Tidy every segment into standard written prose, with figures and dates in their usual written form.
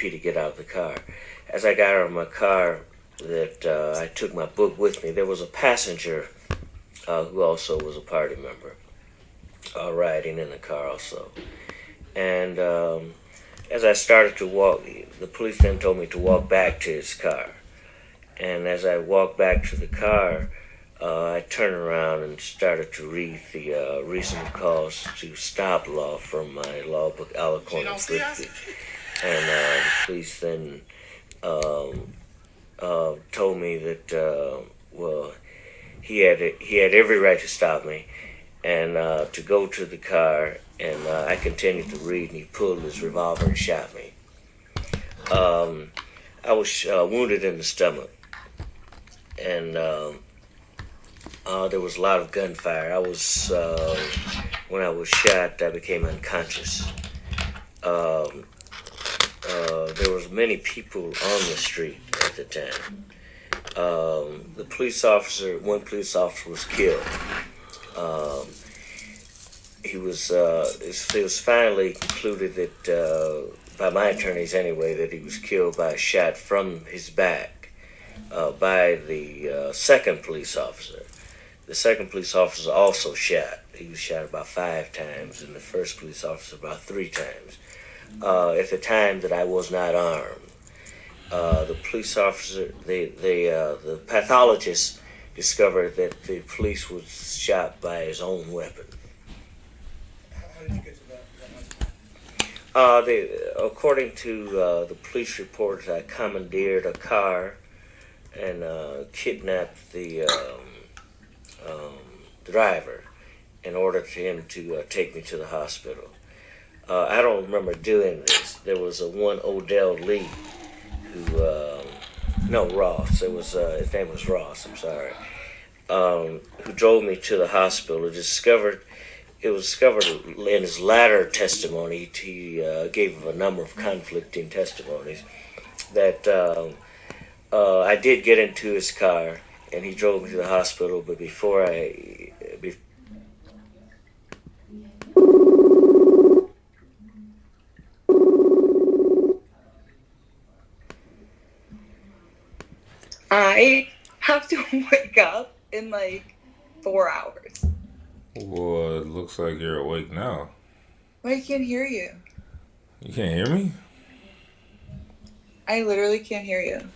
creepy to get out of the car. As I got out of my car, I took my book with me. There was a passenger who also was a party member riding in the car also. And as I started to walk, the police then told me to walk back to his car. And as I walked back to the car, I turned around and started to read the reasonable cause to stop law from my law book, Alicorn and 50. And the police then told me that, well, he had every right to stop me and to go to the car. And I continued to read, and he pulled his revolver and shot me. I was wounded in the stomach, and there was a lot of gunfire. When I was shot, I became unconscious. There was many people on the street at the time. One police officer was killed. It was finally concluded that, by my attorneys anyway, that he was killed by a shot from his back by the second police officer. The second police officer also shot. He was shot about 5 times, and the first police officer about 3 times. At the time that I was not armed, the police officer, the pathologist discovered that the police was shot by his own weapon. According to the police report, I commandeered a car and kidnapped the driver in order for him to take me to the hospital. I don't remember doing this. There was one Odell Lee Ross. His name was Ross. I'm sorry. Who drove me to the hospital. It was discovered in his latter testimony. He gave a number of conflicting testimonies that I did get into his car and he drove me to the hospital. But I have to wake up in like 4 hours. Well, it looks like you're awake now. But I can't hear you. You can't hear me? I literally can't hear you.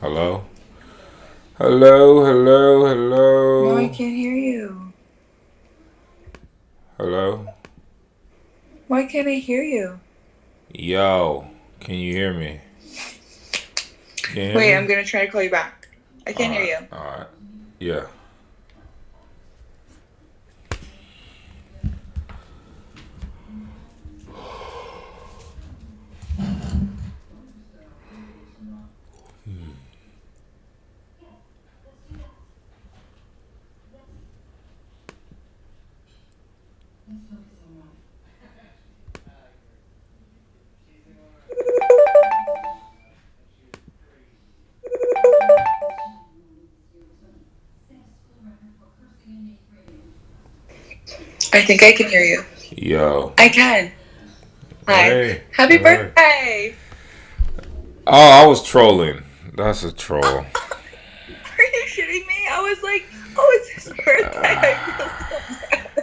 Hello? Hello? No, I can't hear you. Hello? Why can't I hear you? Yo, can you hear me? Wait, I'm gonna try to call you back. I can't hear you. Alright. Yeah. I think I can hear you. Yo. I can. Hi. Hey. Happy birthday! Oh, I was trolling. That's a troll. Are you shitting me? I was like, oh, it's his birthday. I feel so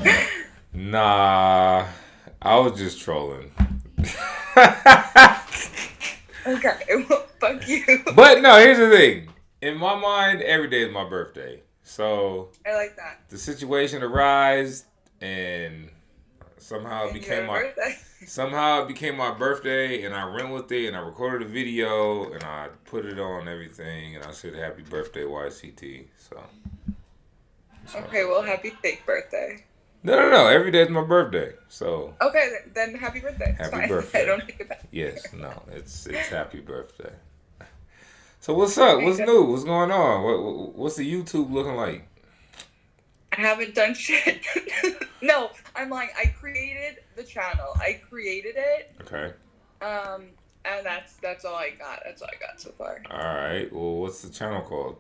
bad. Nah, I was just trolling. Okay, well, fuck you. But no, here's the thing. In my mind, every day is my birthday. So I like that. The situation arose, and somehow it became my birthday, and I ran with it, and I recorded a video, and I put it on everything, and I said happy birthday YCT. So. Okay, well, happy fake birthday. No. Every day is my birthday. So. Okay, then happy birthday. Happy birthday. I don't take it back. Yes, no, it's happy birthday. So what's up? What's new? What's going on? What's the YouTube looking like? I haven't done shit. No, I'm lying. I created the channel. I created it. Okay. And that's all I got. That's all I got so far. All right. Well, what's the channel called?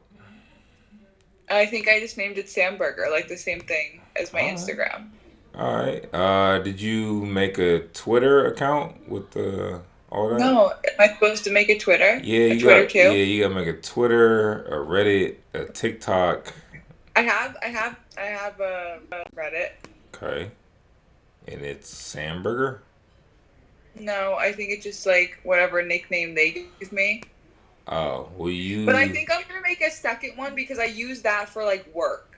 I think I just named it Sam Burger, like the same thing as my Instagram. All right. Did you make a Twitter account with all that? No, am I supposed to make a Twitter? Yeah, A you Twitter got. too? Yeah, you got to make a Twitter, a Reddit, a TikTok. I have a Reddit. Okay. And it's Sandburger. No, I think it's just like whatever nickname they give me. Oh, will you? But I think I'm gonna make a second one because I use that for like work.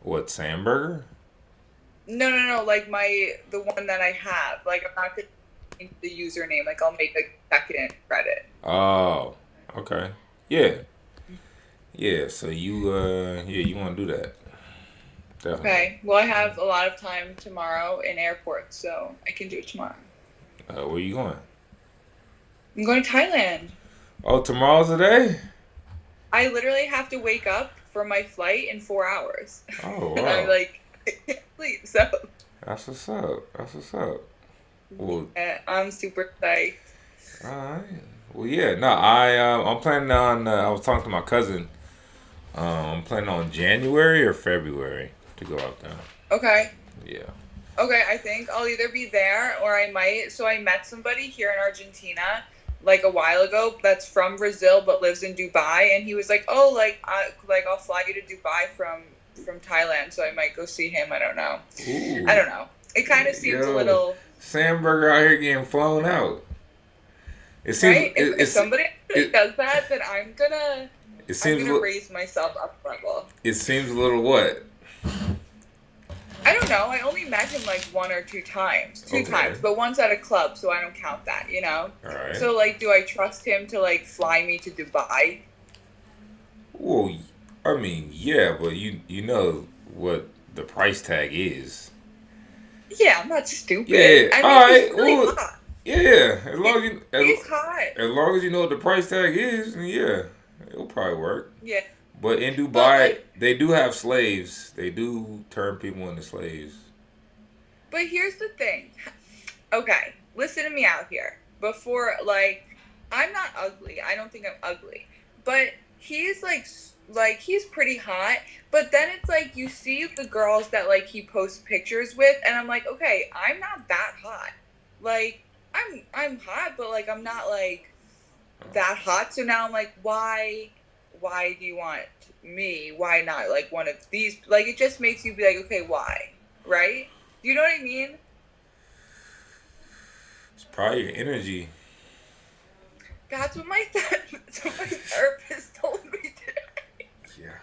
What, Sandburger? No. Like the one that I have. Like I'm not gonna change the username. Like I'll make a second Reddit. Oh, okay. Yeah. Yeah, so you want to do that. Definitely. Okay. Well, I have a lot of time tomorrow in airport, so I can do it tomorrow. Where are you going? I'm going to Thailand. Oh, tomorrow's the day? I literally have to wake up for my flight in 4 hours. Oh, wow. And I'm like, I can't sleep, so. That's what's up. Well, Yeah, I'm super psyched. all right. Well, yeah. No, I'm planning on. I was talking to my cousin. I'm planning on January or February to go out there. Okay. Yeah. Okay, I think I'll either be there or I might. So I met somebody here in Argentina like a while ago that's from Brazil but lives in Dubai, and he was like, "Oh, I'll fly you to Dubai from Thailand." So I might go see him. I don't know. Ooh. I don't know. It kind of seems a little. Sandburger out here getting flown out. It seems. Right? If somebody does that, then I'm gonna raise myself up a level. It seems a little what? I don't know. I only met him like 1 or 2 times. Two times, but one's at a club, so I don't count that, All right. So, like, do I trust him to, like, fly me to Dubai? Well, I mean, yeah, but you know what the price tag is. Yeah, I'm not stupid. Yeah, I mean, all right. he's really hot. Yeah, as long as He's hot. As long as you know what the price tag is, then yeah, it'll probably work. Yeah. But in Dubai, they do have slaves. They do turn people into slaves. But here's the thing. Okay, listen to me out here. Before, like, I'm not ugly. I don't think I'm ugly. But he's, like he's pretty hot. But then it's, like, you see the girls that, like, he posts pictures with, and I'm like, okay, I'm not that hot. Like, I'm hot, but, like, I'm not, like, that hot. So now I'm like, why do you want me? Why not like one of these? Like, it just makes you be like, okay, why? Right? Do you know what I mean? It's probably your energy. That's what my therapist told me today. Yeah.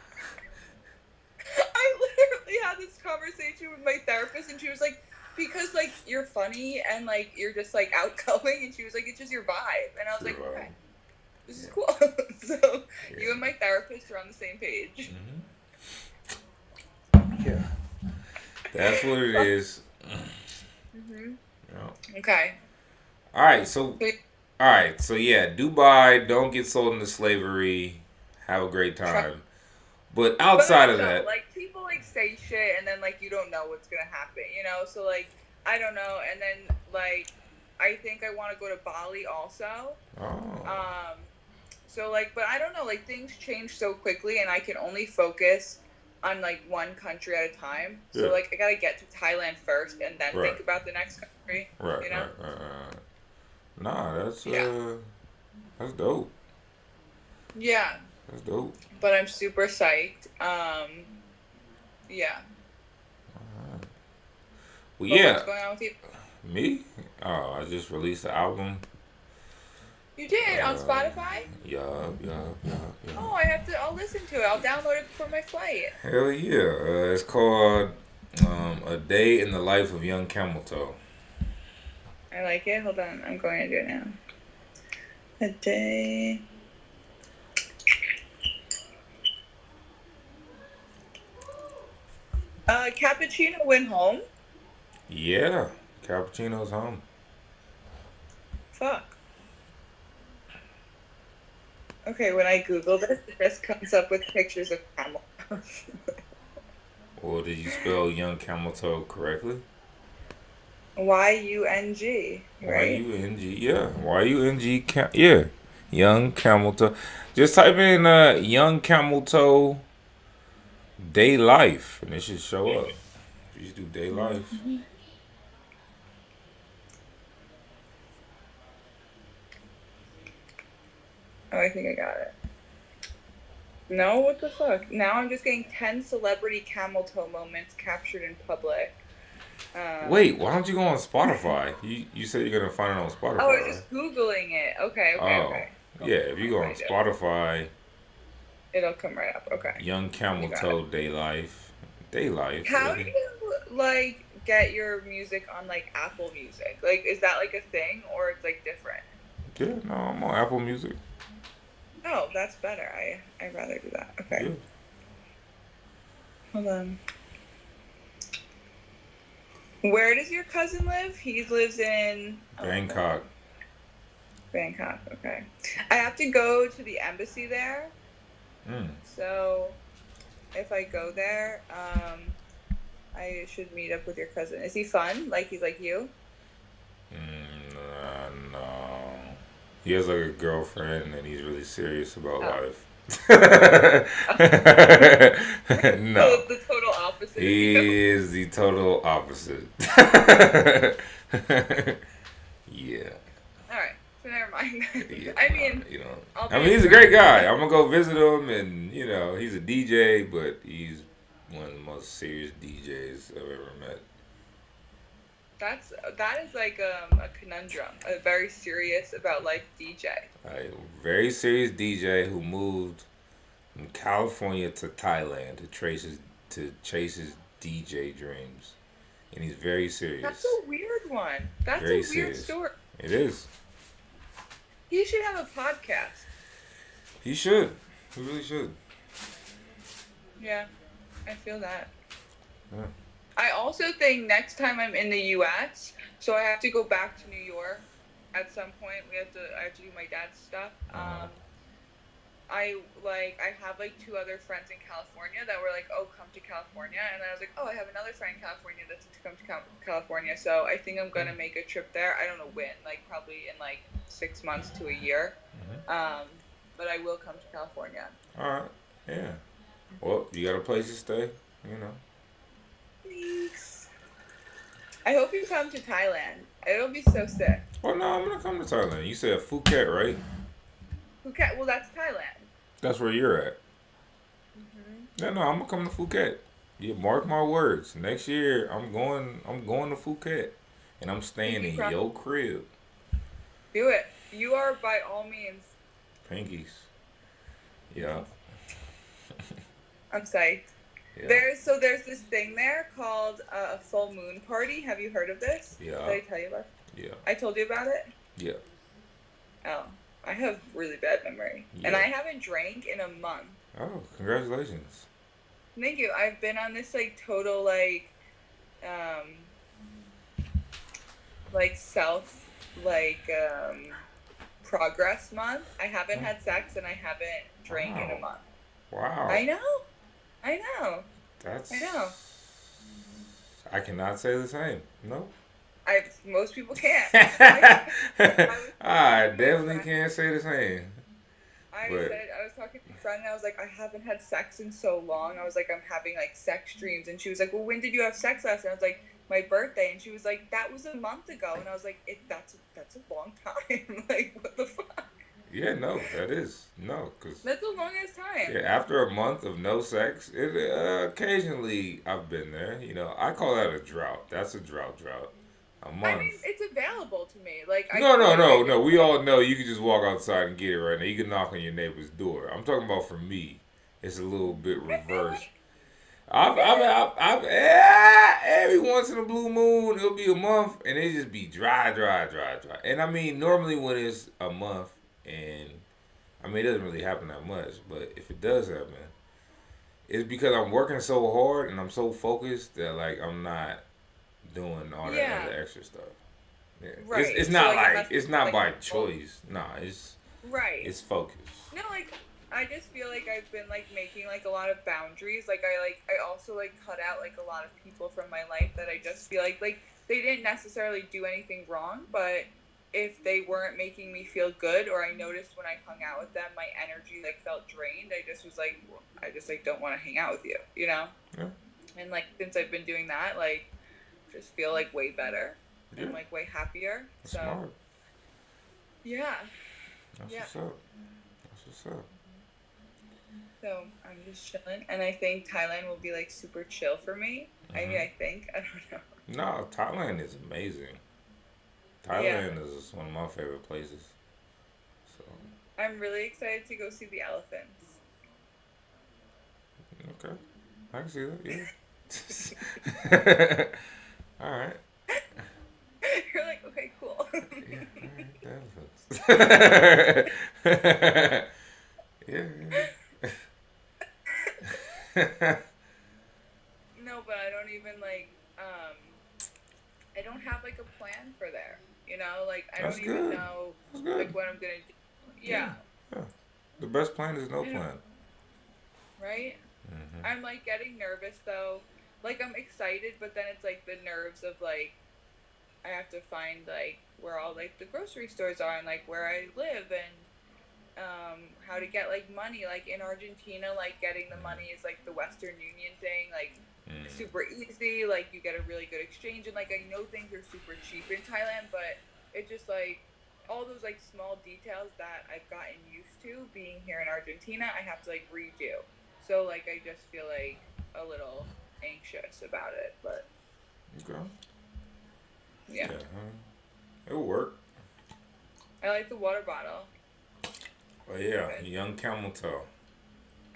I literally had this conversation with my therapist, and she was like, because like you're funny and like you're just like outgoing, and she was like, it's just your vibe. And I was like, okay. This is cool. So you and my therapist are on the same page. Mm-hmm. Yeah. That's what it is. Mm-hmm. Yeah. Okay. All right. So yeah, Dubai, don't get sold into slavery. Have a great time. But outside of that, like people like say shit and then like you don't know what's gonna happen, So like I don't know, and then like I think I want to go to Bali also. Oh. So, like, but I don't know, like, things change so quickly, and I can only focus on, like, one country at a time. So, Yeah. like, I gotta get to Thailand first, and then think about the next country, Right. Nah, that's dope. Yeah. That's dope. But I'm super psyched. Yeah. Well, yeah. What's going on with you? Me? Oh, I just released the album. You did? On Spotify? Yeah. Oh, I'll listen to it. I'll download it before my flight. Hell yeah. It's called A Day in the Life of Young Camel Toe. I like it. Hold on. I'm going to do it now. A day. Cappuccino went home? Yeah. Cappuccino's home. Fuck. Okay, when I Google this, it just comes up with pictures of camel. Or did you spell young camel toe correctly? Y-U-N-G, right? Y-U-N-G, yeah. Y-U-N-G, yeah. Young camel toe. Just type in young camel toe day life, and it should show up. You just do day life. Oh, I think I got it. No, what the fuck? Now I'm just getting 10 celebrity camel toe moments captured in public. Wait, why don't you go on Spotify? You said you're gonna find it on Spotify, Oh, I was right? just Googling it. Okay. Oh, yeah. If you go on Spotify, it'll come right up. Okay. Young Camel Toe Day Life. Day Life. How really? do you, like, get your music on, like, Apple Music? Like, is that, like, a thing, or it's, like, different? Yeah, no, I'm on Apple Music. Oh, that's better. I'd rather do that. Okay. Yeah. Hold on. Where does your cousin live? He lives in Bangkok. Bangkok, okay. I have to go to the embassy there. So if I go there, I should meet up with your cousin. Is he fun? Like he's like you? No. He has like a girlfriend and he's really serious about life. No. The total opposite. He is the total opposite. Yeah. Alright, so never mind. Yeah, I mean, he's a great guy. I'm gonna go visit him, and he's a DJ, but he's one of the most serious DJs I've ever met. That is like a conundrum. A very serious about life DJ. A very serious DJ who moved from California to Thailand to chase his DJ dreams, and he's very serious. That's a weird one. That's very a weird serious. story. It is. He should have a podcast. He should. He really should. Yeah, I feel that. Yeah. I also think next time I'm in the U.S., so I have to go back to New York at some point. I have to do my dad's stuff. I have like 2 other friends in California that were like, oh, come to California. And then I was like, oh, I have another friend in California that's to come to California. So I think I'm going to make a trip there. I don't know when, like probably in like 6 months to a year. But I will come to California. All right. Yeah. Well, you got a place to stay, Thanks. I hope you come to Thailand. It'll be so sick. Oh, no, I'm going to come to Thailand. You said Phuket, right? Phuket? Well, that's Thailand. That's where you're at. Yeah, no, I'm gonna come to Phuket. Yeah, mark my words. Next year, I'm going to Phuket, and I'm staying in your crib. Do it. You are by all means. Pinkies. Yeah. I'm psyched. Yeah. There's this thing there called a full moon party. Have you heard of this? Yeah. Did I tell you about it? Yeah. I told you about it? Yeah. Oh, I have really bad memory. Yeah. And I haven't drank in a month. Oh, congratulations. Thank you. I've been on this like total self progress month. I haven't had sex and I haven't drank in a month. Wow. I know. I know. I cannot say the same. No. Most people can't. I definitely can't say the same. I was talking to a friend and I was like, I haven't had sex in so long. I was like, I'm having like sex dreams. And she was like, well, when did you have sex last? And I was like, my birthday. And she was like, that was a month ago. And I was like, that's a long time. Like, what the fuck? Yeah, no, that is. No, because that's the longest time. Yeah, after a month of no sex, occasionally I've been there. I call that a drought. That's a drought. A month. I mean, it's available to me. Like No. We all know you can just walk outside and get it right now. You can knock on your neighbor's door. I'm talking about for me. It's a little bit reversed. I've every once in a blue moon it'll be a month and it just be dry. And I mean, normally when it's a month and I mean it doesn't really happen that much, but if it does happen, it's because I'm working so hard and I'm so focused that like I'm not doing all that other extra stuff. Yeah. Right. It's not it's not by choice. Nah, it's It's focus. No, I just feel like I've been making a lot of boundaries. I also cut out a lot of people from my life that I just feel like they didn't necessarily do anything wrong, but if they weren't making me feel good, or I noticed when I hung out with them my energy felt drained, I just was I just don't want to hang out with you, Yeah. And like since I've been doing that, like just feel like way better and like way happier. That's so smart. Yeah. That's what's up. That's what's up. So I'm just chilling, and I think Thailand will be like super chill for me. I mean, I don't know. No, Thailand is amazing. Thailand is one of my favorite places. So I'm really excited to go see the elephants. Okay, I can see that. Yeah. All right. You're like, okay, cool. Yeah. No, but I don't even like. I don't have like a plan for there. You know, like I don't even know like what I'm gonna do. Yeah. The best plan is no plan. Right. I'm like getting nervous though. Like I'm excited, but then it's like the nerves of like I have to find like where all like the grocery stores are and like where I live and how to get like money. Like in Argentina, like getting the money is like the Western Union thing, like super easy. Like you get a really good exchange, and like I know things are super cheap in Thailand, but it just like all those like small details that I've gotten used to being here in Argentina, I have to like redo. So like I just feel like a little anxious about it, but yeah. It'll work. I like the water bottle. Oh yeah, young camel toe.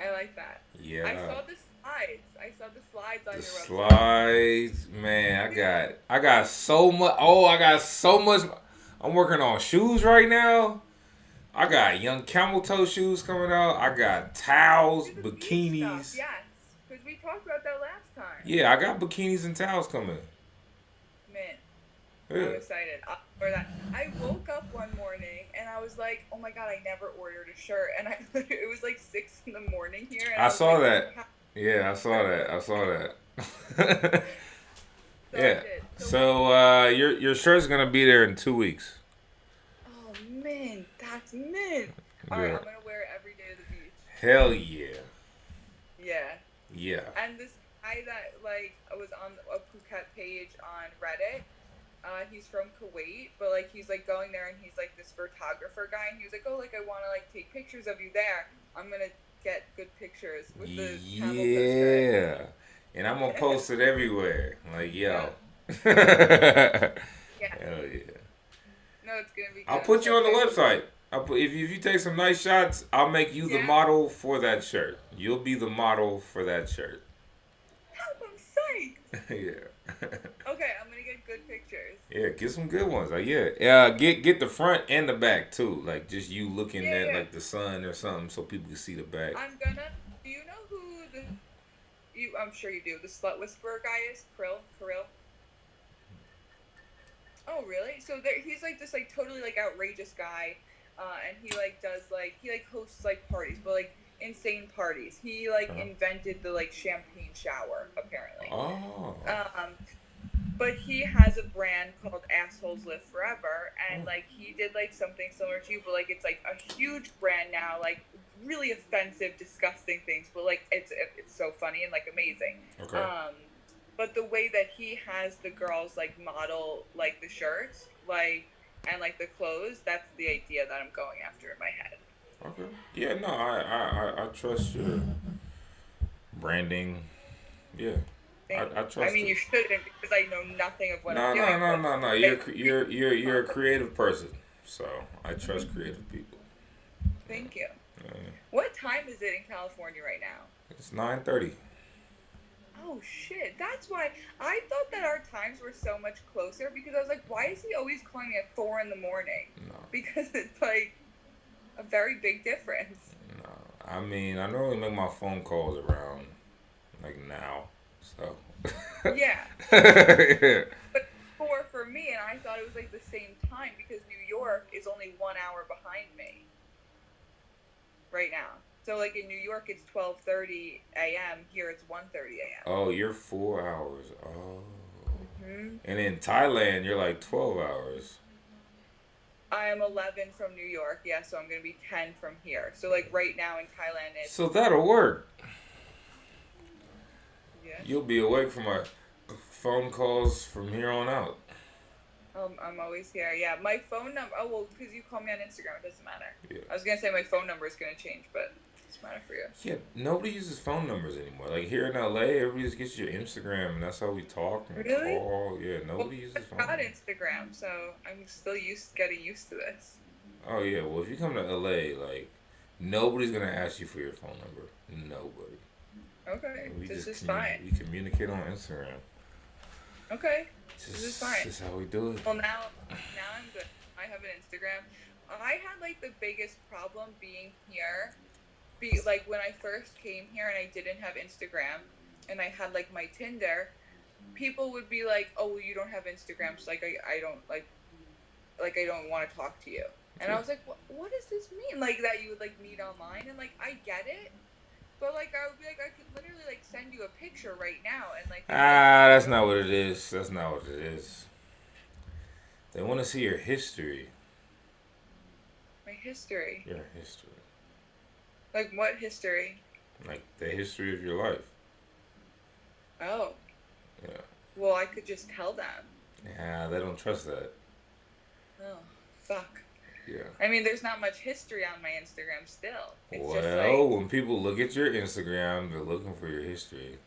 I like that. Yeah. I saw the slides. I saw the slides on your website. Slides, man. I got so much. Oh, I got so much. I'm working on shoes right now. I got young camel toe shoes coming out. I got towels, bikinis. Yes, because we talked about that last time. Yeah, I got bikinis and towels coming. Man, I'm excited. For that, I woke up one morning and I was like, "Oh my god, I never ordered a shirt." And it was like 6 in the morning here. And I saw like, that. Yeah, I saw that. Yeah. So your shirt's gonna be there in 2 weeks. Oh man, that's mint. Alright, I'm gonna wear it every day of the beach. Hell yeah. Yeah. Yeah. And this guy that like was on a Phuket page on Reddit. He's from Kuwait, but like he's like going there and he's like this photographer guy, and he was like, "Oh, like I want to like take pictures of you there. I'm gonna get good pictures with the camel toe." And I'm gonna post it everywhere. Like yo. Yeah. Hell yeah. No, it's gonna be good. I'll put you on the website. If you take some nice shots, I'll make you the model for that shirt. You'll be the model for that shirt. I'm psyched. Yeah. Okay, I'm gonna get good pictures. Yeah, get some good ones. Like get the front and the back too. Like just you looking at like the sun or something, so people can see the back. Do you know who I'm sure you do. The slut whisperer guy is Kirill. Oh really? So he's like this like totally like outrageous guy, and he like does like he like hosts like parties, but like insane parties. He like invented the like champagne shower apparently. Oh. But he has a brand called Assholes Live Forever, and like he did like something similar to you, but like it's like a huge brand now, like really offensive, disgusting things, but like it's so funny and like amazing. Okay. But the way that he has the girls like model like the shirts, like and like the clothes, that's the idea that I'm going after in my head. Okay. Yeah, no, I trust your branding. Yeah. I trust. I mean, you shouldn't because I know nothing of what I'm doing. No. You're a creative person, so I trust creative people. Thank you. What time is it in California right now? It's 9:30. Oh shit! That's why I thought that our times were so much closer because I was like, why is he always calling me at 4 in the morning? No. Because it's like a very big difference. No, I mean I normally make my phone calls around like now. So. Yeah. Yeah. But 4 for me, and I thought it was like the same time because New York is only 1 hour behind me right now. So like in New York it's 12:30 a.m. Here it's 1:30 a.m. Oh, you're 4 hours. Oh. Mm-hmm. And in Thailand you're like 12 hours. I am 11 from New York, yeah. So I'm gonna be 10 from here. So like right now in Thailand it's. So that'll work. Yeah. You'll be awake for my phone calls from here on out. I'm always here. Yeah, my phone number. Oh well, because you call me on Instagram, it doesn't matter. Yeah. I was gonna say my phone number is gonna change, but it doesn't matter for you. Yeah, nobody uses phone numbers anymore. Like here in LA, everybody just gets your Instagram, and that's how we talk and Really? call. Yeah, nobody uses phone I've got numbers. Instagram, so I'm still getting used to this. Oh yeah, well if you come to LA, like nobody's gonna ask you for your phone number. Nobody. Okay, We this just is fine. we communicate on Instagram. Okay, this is fine. This is how we do it. Well, now I'm good. I have an Instagram. I had like the biggest problem being here. Like when I first came here and I didn't have Instagram and I had like my Tinder, people would be like, "Oh, well, you don't have Instagram, so like I don't like I don't want to talk to you." And I was like, what does this mean? Like that you would like meet online, and like I get it, but like I would be like I could literally like send you a picture right now and like. That's not what it is. That's not what it is. They want to see your history. My history. Your history. Like what history? Like the history of your life. Oh. Yeah. Well, I could just tell them. Yeah, they don't trust that. Oh, fuck. Yeah. I mean, there's not much history on my Instagram still. It's Well, just like, when people look at your Instagram, they're looking for your history.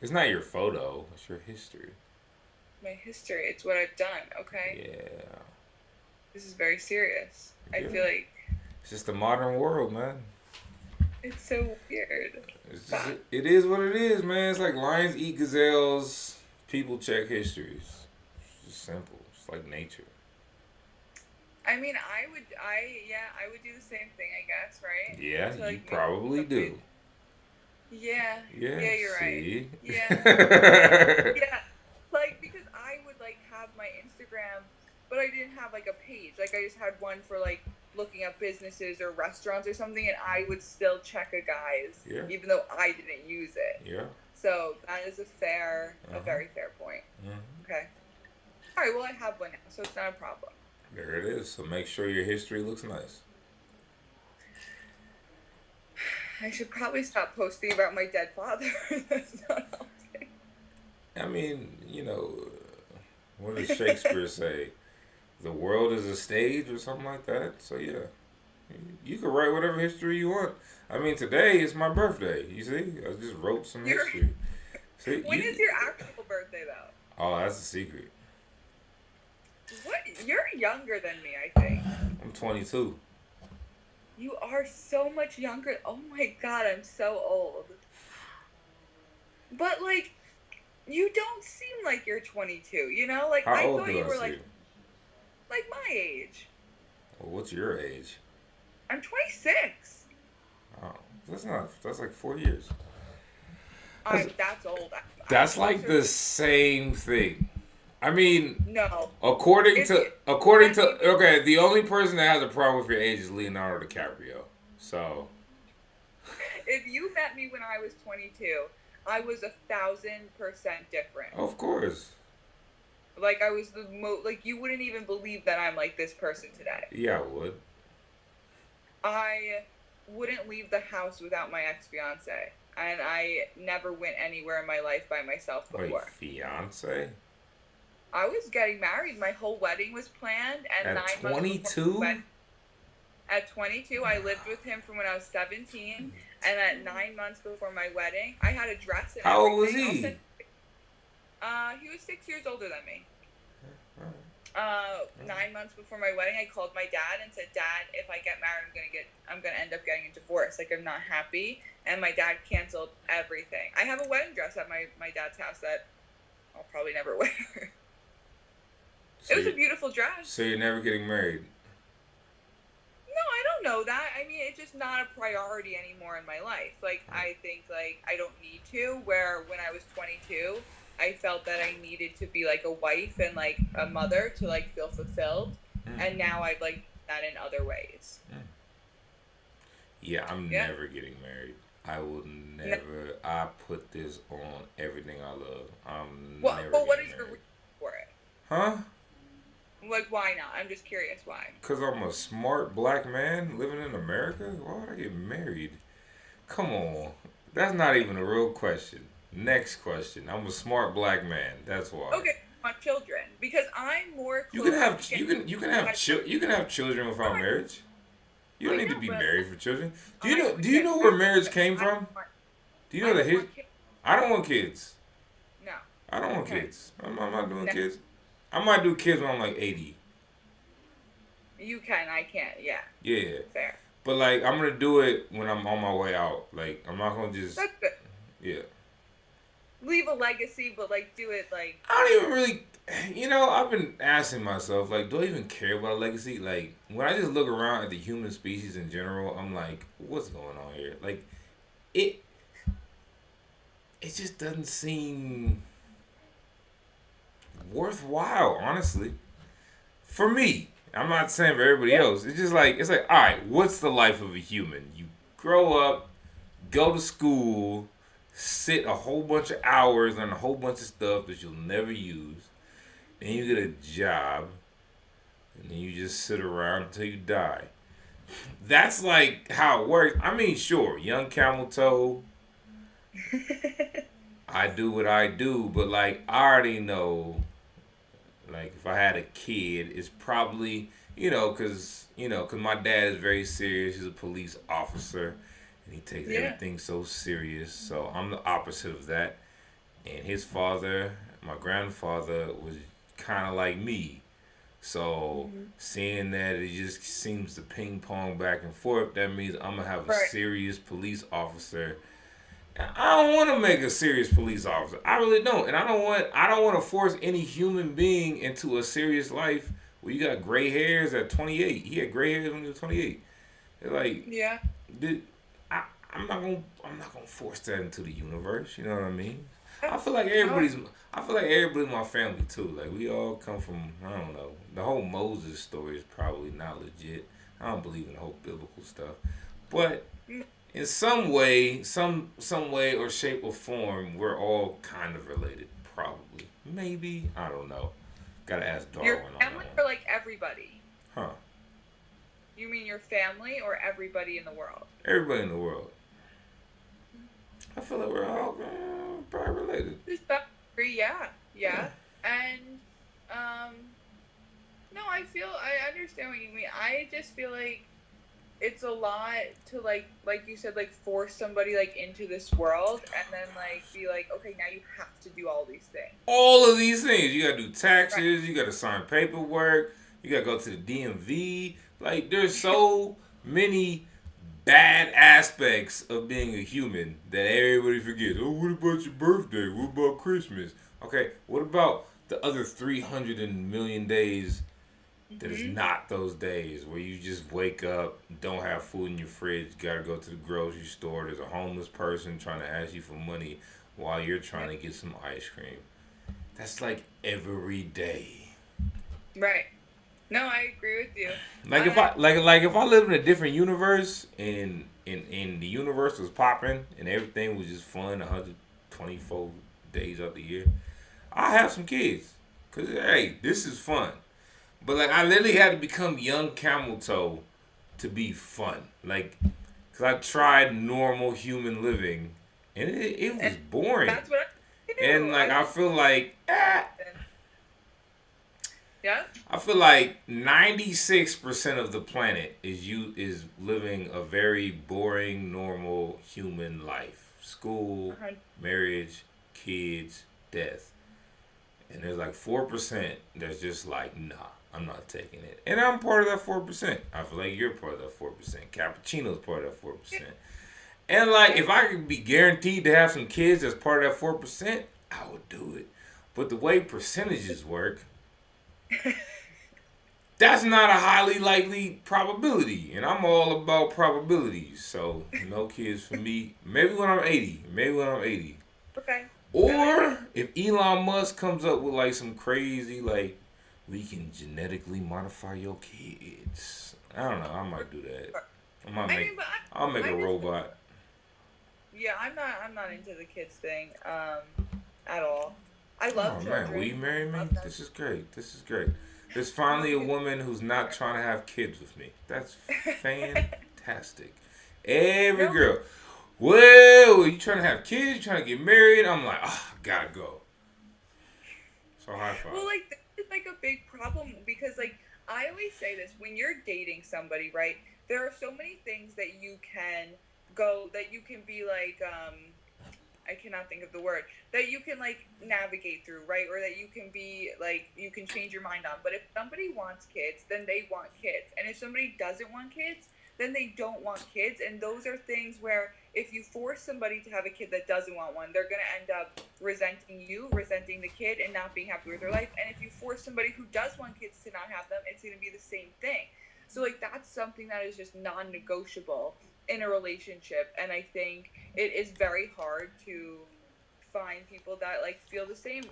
It's not your photo. It's your history. my history. It's what I've done, okay? Yeah. This is very serious. I Yeah. feel like It's just the modern world, man. it's so weird. It is what it is, man. It's like lions eat gazelles. People check histories. It's just simple. It's like nature. I mean, I would do the same thing, I guess, right? Yeah, So, like, you probably do. Yeah. Yeah, you're see? right. Yeah. Yeah. Like, because I would, like, have my Instagram, but I didn't have, like, a page. Like, I just had one for, like, looking up businesses or restaurants or something, and I would still check a guy's, even though I didn't use it. Yeah. So that is a very fair point. Okay. All right, well, I have one now, so it's not a problem. There it is. So make sure your history looks nice. I should probably stop posting about my dead father. That's not helping. I mean, what does Shakespeare say? The world is a stage or something like that. So, yeah. You can write whatever history you want. I mean, today is my birthday. You see? I just wrote some history. See, when is your actual birthday, though? Oh, that's a secret. What? You're younger than me, I think. I'm 22. You are so much younger. Oh my god, I'm so old. But, like, you don't seem like you're 22, you know? Like, How I old thought do you I were, seem? like my age. Well, what's your age? I'm 26. Oh, that's like 4 years. That's old. That's like the same thing. I mean, no. According to okay, the only person that has a problem with your age is Leonardo DiCaprio. So, if you met me when I was 22, I was 1,000% different. Of course. Like I was like you wouldn't even believe that I'm like this person today. Yeah, I would. I wouldn't leave the house without my ex-fiance, and I never went anywhere in my life by myself before. Wait, fiance? I was getting married. My whole wedding was planned, and at 9 22? months at 22, I lived with him from when I was 17, and at 9 months before my wedding, I had a dress and How old was everything. he? He was 6 years older than me. 9 months before my wedding, I called my dad and said, "Dad, if I get married, I'm gonna end up getting a divorce. Like I'm not happy." And my dad canceled everything. I have a wedding dress at my dad's house that I'll probably never wear. So it was a beautiful dress. So you're never getting married? No, I don't know that. I mean, it's just not a priority anymore in my life. Like I think like I don't need to. Where when I was 22. I felt that I needed to be like a wife and like a mother to like feel fulfilled, and now I've like that in other ways. Yeah, I'm never getting married. I will never. I put this on everything I love. I'm never. But what getting is your married. reason for it? Huh? Like why not? I'm just curious why. Cause I'm a smart black man living in America. Why would I get married? Come on, that's not even a real question. Next question. I'm a smart black man. That's why. Okay, my children, because I'm more. You can have you can have children without marriage. You don't need to be married for children. Do you know where marriage came from? Do you know the history? I don't want kids. No. I don't want kids. I'm not doing kids. I might do kids when I'm like 80. You can, I can't. Yeah. Yeah. Fair. But like, I'm gonna do it when I'm on my way out. Like, I'm not gonna just. That's good. Yeah. Leave a legacy, but like do it like. I don't even really. You know, I've been asking myself, like, do I even care about a legacy? Like, when I just look around at the human species in general, I'm like, what's going on here? Like, it just doesn't seem worthwhile, honestly. For me. I'm not saying for everybody else. It's just like, all right, what's the life of a human? You grow up, go to school, sit a whole bunch of hours on a whole bunch of stuff that you'll never use. Then you get a job, and then you just sit around until you die. That's like how it works. I mean, sure, young camel toe. I do what I do, but like I already know. Like, if I had a kid, it's probably, cause my dad is very serious. He's a police officer, and he takes everything so serious. So I'm the opposite of that. And his father, my grandfather, was kind of like me. So seeing that it just seems to ping pong back and forth, that means I'm gonna have a serious police officer. I don't want to make a serious police officer. I really don't, and I don't want to force any human being into a serious life where you got gray hairs at 28. He had gray hairs when he was 28. They're like, I'm not gonna force that into the universe. You know what I mean? I feel like everybody's my family too. Like, we all come from, I don't know. The whole Moses story is probably not legit. I don't believe in the whole biblical stuff, but in some way or shape or form, we're all kind of related. Probably. Maybe. I don't know. Gotta ask Darwin on that one. Your family or like everybody? Huh. You mean your family or everybody in the world? Everybody in the world. I feel like we're all probably related. Yeah. And, no, I understand what you mean. I just feel like it's a lot to like you said, like force somebody like into this world and then like be like, okay, now you have to do all these things. All of these things. You gotta do taxes, you gotta sign paperwork, you gotta go to the DMV. Like, there's so many bad aspects of being a human that everybody forgets. Oh, what about your birthday? What about Christmas? Okay, what about the other 300 million days that is not those days where you just wake up, don't have food in your fridge, gotta go to the grocery store, there's a homeless person trying to ask you for money while you're trying to get some ice cream. That's like every day. Right. No, I agree with you. Like if I lived in a different universe and the universe was popping and everything was just fun 124 days of the year, I have some kids. Cause hey, this is fun. But like, I literally had to become young camel toe to be fun. Like, cause I tried normal human living and it was boring. That's what I do. And like, I feel like yeah. I feel like 96% of the planet is living a very boring, normal human life. School, marriage, kids, death. And there's like 4% that's just like, nah, I'm not taking it. And I'm part of that 4%. I feel like you're part of that 4%. Cappuccino's part of that 4%. And like, if I could be guaranteed to have some kids that's part of that 4%, I would do it. But the way percentages work, that's not a highly likely probability. And I'm all about probabilities. So, no kids for me. Maybe when I'm 80. Okay. Or if Elon Musk comes up with like some crazy, like, we can genetically modify your kids. I don't know. I might do that. I'll make a robot. Yeah, I'm not into the kids thing at all. I love children. Man, will you marry me? This is great. There's finally a woman who's not trying to have kids with me. That's fantastic. Every girl. well, you trying to have kids, you trying to get married? I'm like, I gotta go. So high five. Well, like, this is like a big problem because, like, I always say this when you're dating somebody, right? There are so many things that you can be like, I cannot think of the word, that you can like navigate through, right? Or that you can be like, you can change your mind on. But if somebody wants kids, then they want kids. And if somebody doesn't want kids, then they don't want kids. And those are things where if you force somebody to have a kid that doesn't want one, they're going to end up resenting you, resenting the kid, and not being happy with their life. And if you force somebody who does want kids to not have them, it's going to be the same thing. So like, that's something that is just non-negotiable in a relationship. And I think it is very hard to find people that like feel the same.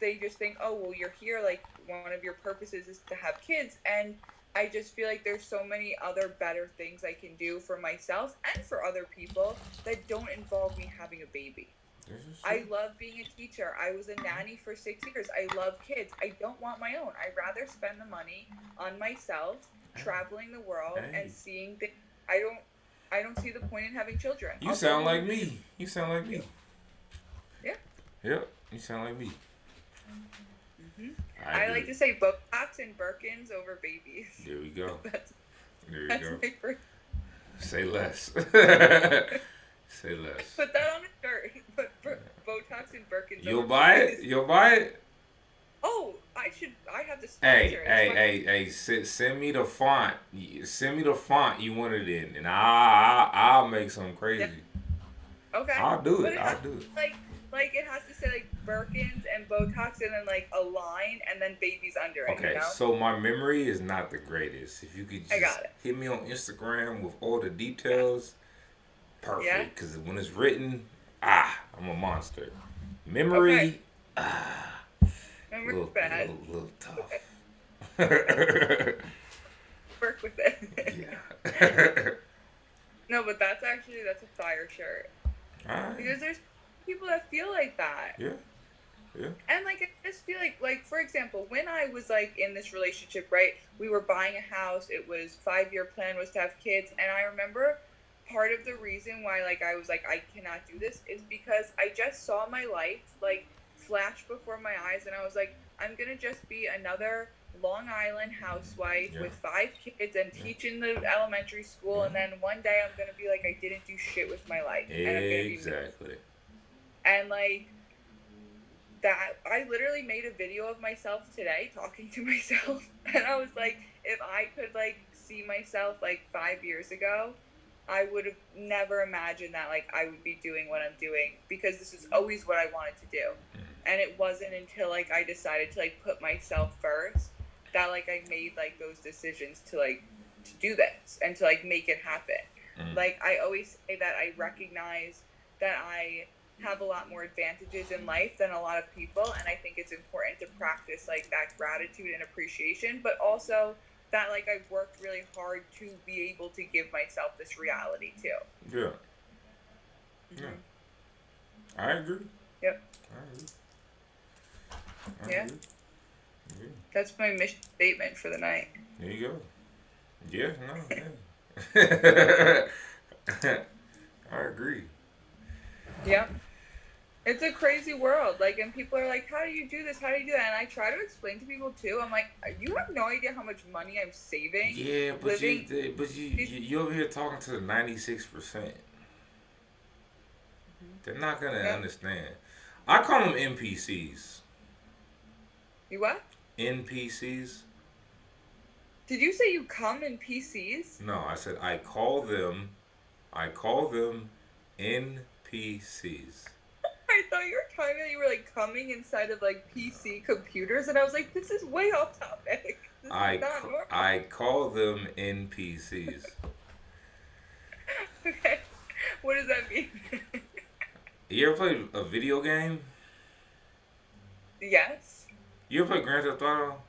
They just think, oh, well, you're here, like one of your purposes is to have kids. And I just feel like there's so many other better things I can do for myself and for other people that don't involve me having a baby. I love being a teacher. I was a nanny for 6 years. I love kids. I don't want my own. I'd rather spend the money on myself, traveling the world and seeing things. I don't see the point in having children. You sound like me. You sound like me. Yeah. Yep. You sound like me. Mm-hmm. I like to say Botox and Birkins over babies. There we go. There you go. My first... Say less. Say less. Put that on a shirt. Put Botox and Birkins. You'll buy it? You'll buy it? Oh, I have the sponsor. Hey, send me the font. Send me the font you want it in, and I'll make something crazy. Yeah. Okay. I'll do it. Like it has to say like Birkins and Botox and then like a line and then babies under it. Okay, you know? So my memory is not the greatest. If you could just hit me on Instagram with all the details, perfect. Because when it's written, I'm a monster. Memory, Memory's bad. Little tough. Work with it. Yeah. No, but that's a fire shirt. Alright. Because there's people that feel like that. Yeah. Yeah. And like I just feel like for example, when I was like in this relationship, right, we were buying a house, it was 5-year plan was to have kids, and I remember part of the reason why like I was like I cannot do this is because I just saw my life like flash before my eyes, and I was like, I'm gonna just be another Long Island housewife with 5 kids and teach in the elementary school, and then one day I'm gonna be like I didn't do shit with my life. And I'm gonna be exactly. And like that, I literally made a video of myself today talking to myself, and I was like, if I could like see myself like 5 years ago, I would have never imagined that like I would be doing what I'm doing, because this is always what I wanted to do. And it wasn't until like I decided to like put myself first that like I made like those decisions to do this and to like make it happen. Like I always say that I recognize that I have a lot more advantages in life than a lot of people, and I think it's important to practice like that gratitude and appreciation, but also that like I've worked really hard to be able to give myself this reality too. Yeah. Yeah. I agree. Yep. I agree. Yeah. That's my mission statement for the night. There you go. Yeah, no, yeah. I agree. Yeah. It's a crazy world. Like, and people are like, how do you do this? How do you do that? And I try to explain to people too. I'm like, you have no idea how much money I'm saving. Yeah, but you over here talking to the 96%. They're not gonna understand. I call them NPCs. You what? NPCs. Did you say you come in PCs? No, I said I call them NPCs. I thought you were talking about you were like coming inside of like PC computers, and I was like, this is way off topic. This is not normal. I call them NPCs. Okay. What does that mean? You ever played a video game? Yes. You ever play Grand Theft Auto?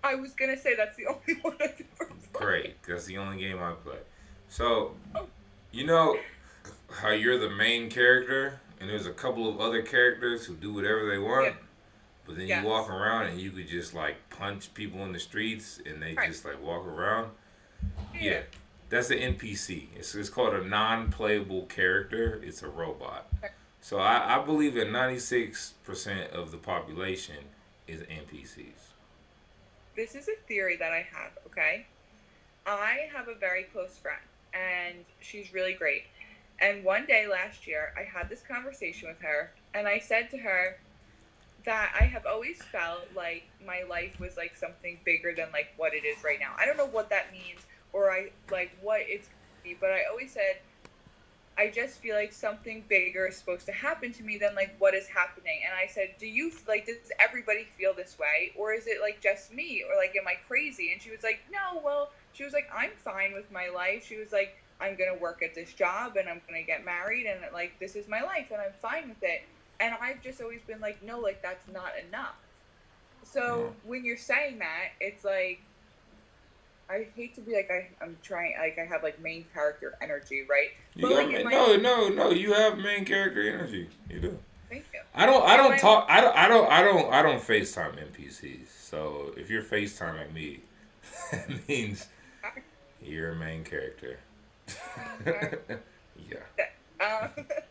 I was gonna say that's the only one I've ever played. Great, that's the only game I play. So, you know how you're the main character, and there's a couple of other characters who do whatever they want, but then you walk around and you could just like punch people in the streets, and they just like walk around. Yeah. That's the NPC. It's called a non-playable character. It's a robot. So I believe that 96% of the population is NPCs. This is a theory that I have, okay? I have a very close friend, and she's really great. And one day last year, I had this conversation with her, and I said to her that I have always felt like my life was like something bigger than like what it is right now. I don't know what that means, or what it's gonna be, but I always said I just feel like something bigger is supposed to happen to me than like what is happening. And I said, do you like, does everybody feel this way, or is it like just me, or like am I crazy? And she was like, no, well, she was like, I'm fine with my life. She was like, I'm gonna work at this job and I'm gonna get married and like this is my life and I'm fine with it. And I've just always been like, no, like that's not enough. So when you're saying that, it's like, I hate to be like I'm trying, like I have like main character energy, right? You got like, no. You have main character energy. You do. Thank you. I don't FaceTime NPCs. So if you're FaceTiming me, that means you're a main character. Yeah.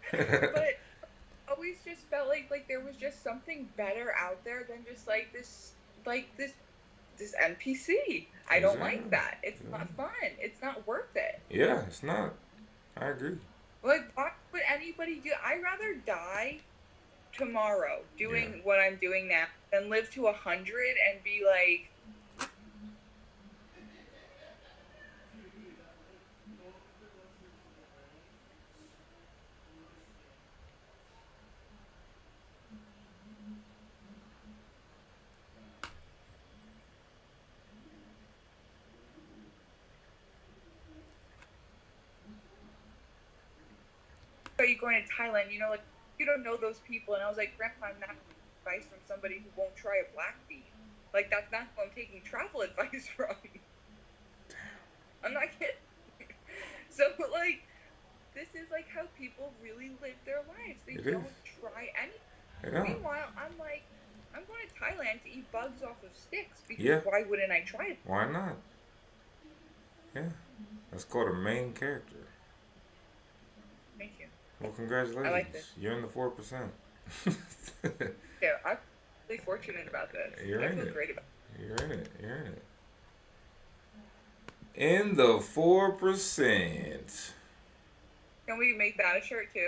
But always just felt like there was just something better out there than just like this NPC. I don't like that. It's not fun. It's not worth it. Yeah, it's not. I agree. Like, why would anybody do? I'd rather die tomorrow doing what I'm doing now than live to 100 and be like, are you going to Thailand? You know, like, you don't know those people. And I was like, Grandpa, I'm not advice from somebody who won't try a black bean. Like, that's not who I'm taking travel advice from. I'm not kidding. So, like, this is, like, how people really live their lives. They don't try anything. Meanwhile, I'm like, I'm going to Thailand to eat bugs off of sticks. Because why wouldn't I try it? Why not? Yeah. That's called a main character. Thank you. Well, congratulations. I like this. You're in the 4%. Yeah, I'm really fortunate about this. I feel great about it. You're in it. In the 4%. Can we make that a shirt too?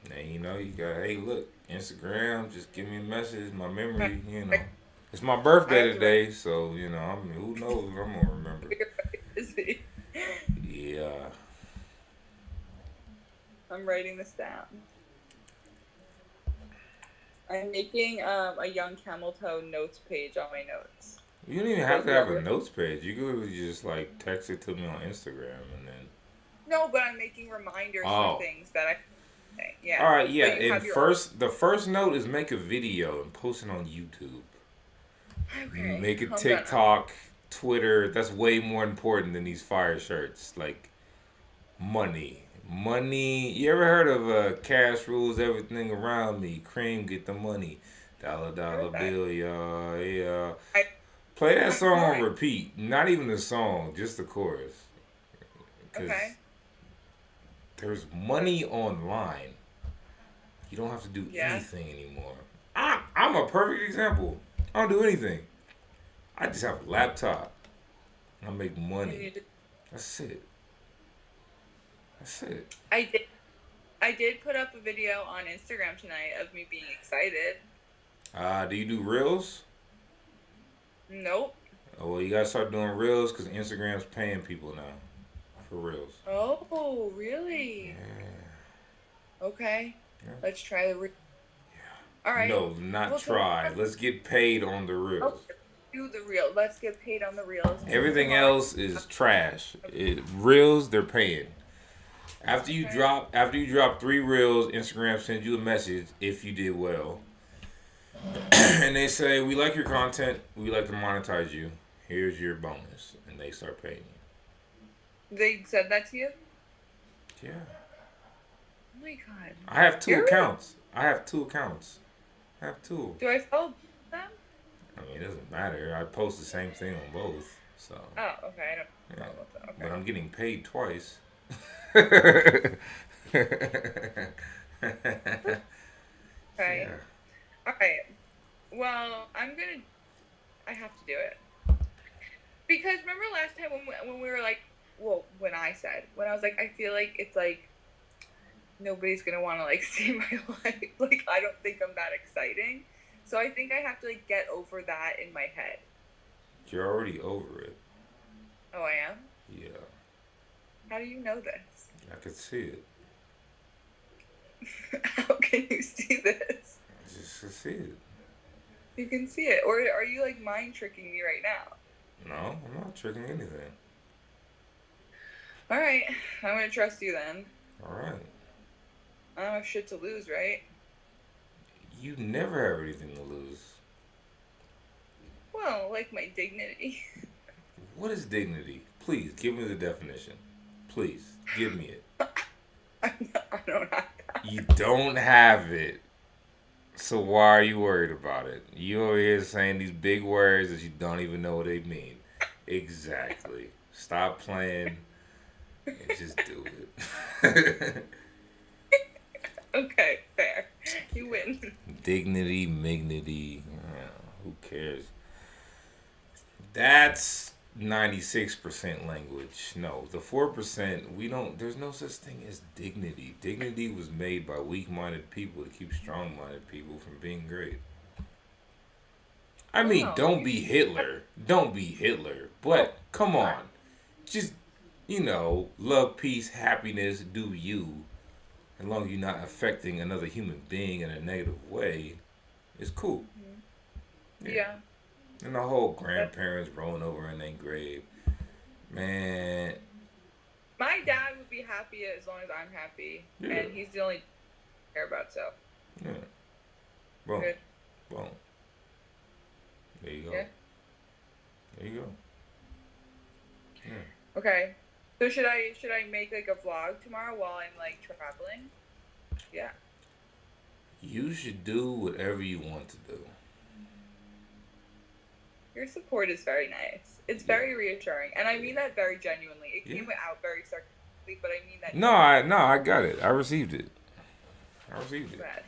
Now, you know, you got, hey, look, Instagram, just give me a message, my memory, you know. It's my birthday today, so, you know, who knows if I'm going to remember. Yeah. I'm writing this down. I'm making a young camel toe notes page on my notes. You don't even have to have a notes page. You could just, like, text it to me on Instagram and then... No, but I'm making reminders for things that I... Yeah. All right, yeah. And the first note is make a video and post it on YouTube. Okay. Make it TikTok, Twitter. That's way more important than these fire shirts. Like, money. You ever heard of cash rules everything around me? Cream, get the money. Dollar bill, y'all. Yeah. Play that song on repeat. Not even the song, just the chorus. Okay. There's money online. You don't have to do anything anymore. I'm a perfect example. I don't do anything. I just have a laptop. I make money. That's it. I did put up a video on Instagram tonight of me being excited. Do you do reels? Nope. Oh, well, you gotta start doing reels because Instagram's paying people now for reels. Oh, really? Yeah. Okay. Yeah. Let's try the reel. Yeah. All right. No, not try. Let's get paid on the reels. Okay. Do the reel. Let's get paid on the reels. Everything else is trash. Reels, they're paying. After you drop 3 reels, Instagram sends you a message if you did well. And they say, we like your content, we like to monetize you. Here's your bonus. And they start paying you. They said that to you? Yeah. Oh my god. I have 2 accounts. Do I follow them? I mean, it doesn't matter. I post the same thing on both. So. Oh, okay. I don't Yeah. know about that. Okay. But I'm getting paid twice. Okay. Yeah. All right. Well, I have to do it. Because remember last time when we were like, well, when I was like, I feel like it's like nobody's gonna want to like see my life. Like I don't think I'm that exciting. So I think I have to like get over that in my head. You're already over it. Oh, I am? Yeah. How do you know this? I could see it. How can you see this? I just could see it. You can see it. Or are you like mind tricking me right now? No, I'm not tricking anything. Alright. I'm gonna trust you then. Alright. I don't have shit to lose, right? You never have anything to lose. Well, like my dignity. What is dignity? Please, give me the definition. Please, give me it. I don't have that. You don't have it. So why are you worried about it? You over here saying these big words that you don't even know what they mean. Exactly. Stop playing and just do it. Okay, fair. You win. Dignity, mignity. Who cares? That's 96% language. No, the 4%, we don't, there's no such thing as dignity. Dignity was made by weak-minded people to keep strong-minded people from being great. I mean, don't be Hitler. Don't be Hitler. But, come on. Just, love, peace, happiness, do you. As long as you're not affecting another human being in a negative way, it's cool. Yeah. And the whole grandparents rolling over in their grave. Man. My dad would be happy as long as I'm happy. Yeah. And he's the only I care about, so. Yeah. Boom. Good. Boom. There you go. Yeah. There you go. Yeah. Okay. So should I make like a vlog tomorrow while I'm like traveling? Yeah. You should do whatever you want to do. Your support is very nice. It's very reassuring, and I mean that very genuinely. It came out very sarcastically, but I mean that. No, I got it. I received it. Bad.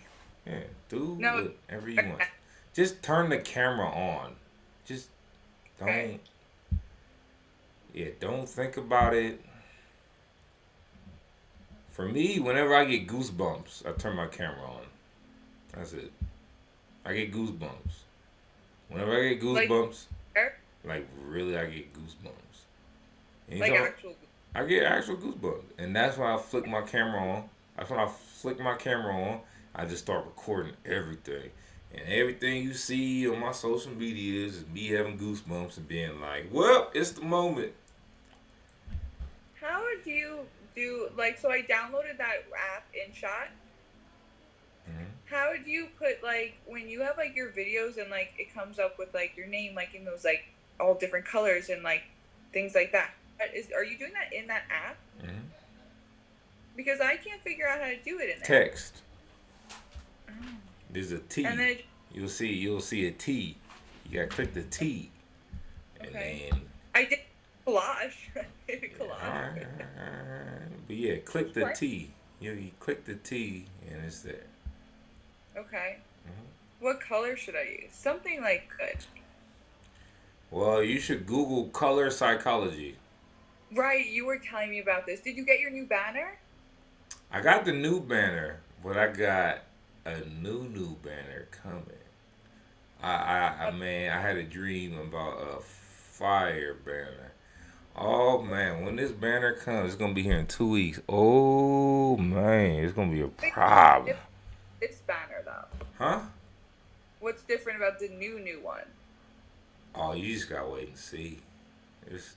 Yeah, do whatever you want. Just turn the camera on. Just don't. Okay. Yeah, don't think about it. For me, whenever I get goosebumps, I turn my camera on. That's it. I get goosebumps. Whenever I get goosebumps, like really, I get goosebumps. Like actual. I get actual goosebumps, and that's when I flick my camera on. I just start recording everything, and everything you see on my social media is me having goosebumps and being like, "Well, it's the moment." How do you do like? So I downloaded that app InShot. How do you put like when you have like your videos and like it comes up with like your name like in those like all different colors and like things like that? Are you doing that in that app? Mm-hmm. Because I can't figure out how to do it in there. Text. Oh. There's a T. And then you'll see a T. You gotta click the T. And then I did collage. All right. But yeah, click the T. You click the T and it's there. Okay. Mm-hmm. What color should I use? Something like good. Well, you should Google color psychology. Right, you were telling me about this. Did you get your new banner? I got the new banner, but I got a new banner coming. I had a dream about a fire banner. Oh man, when this banner comes, it's gonna be here in 2 weeks. Oh man, it's gonna be a problem. This banner though. Huh? What's different about the new one? Oh, you just gotta wait and see. This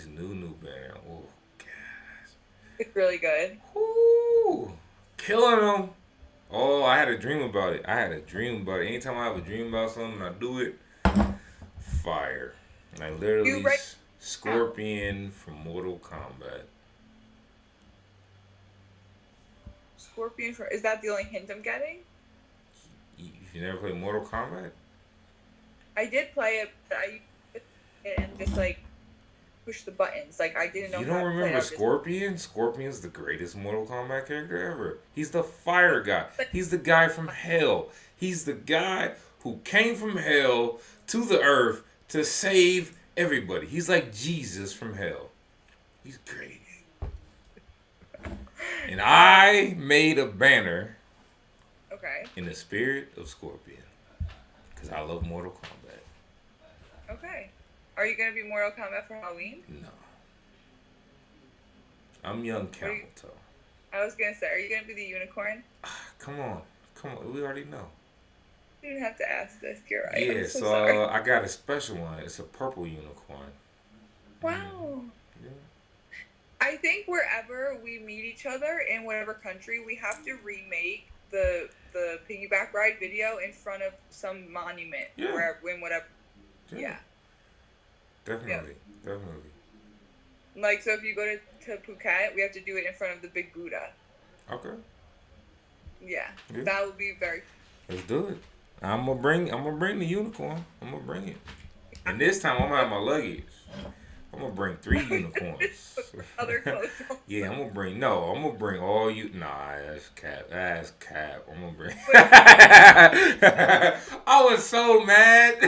new banner. Oh gosh. It's really good. Woo! Killing them. Oh, I had a dream about it. Anytime I have a dream about something, I do it. Fire. And I literally Scorpion from Mortal Kombat. Scorpion is that the only hint I'm getting? You never played Mortal Kombat? I did play it, but and just like push the buttons. Like I didn't know You how don't to play. remember Scorpion? Scorpion's the greatest Mortal Kombat character ever. He's the fire guy. He's the guy from hell. He's the guy who came from hell to the earth to save everybody. He's like Jesus from hell. He's great. And I made a banner in the spirit of Scorpion. Because I love Mortal Kombat. Okay. Are you going to be Mortal Kombat for Halloween? No. I'm young camel toe. I was going to say, are you going to be the unicorn? Come on. We already know. You didn't have to ask this. You're right. Yeah, so I got a special one. It's a purple unicorn. Wow. Yeah. I think wherever we meet each other in whatever country, we have to remake the piggyback ride video in front of some monument. Yeah. Wherever, in whatever. Yeah. Definitely. Like, so if you go to Phuket, we have to do it in front of the big Buddha. Okay. Yeah. That would be very. Let's do it. I'm gonna bring the unicorn. I'm gonna bring it. And this time I'm gonna have my luggage. I'm gonna bring 3 unicorns. Other clothes. Yeah, I'm gonna bring all you. Nah, that's cap. I'm gonna bring. I was so mad.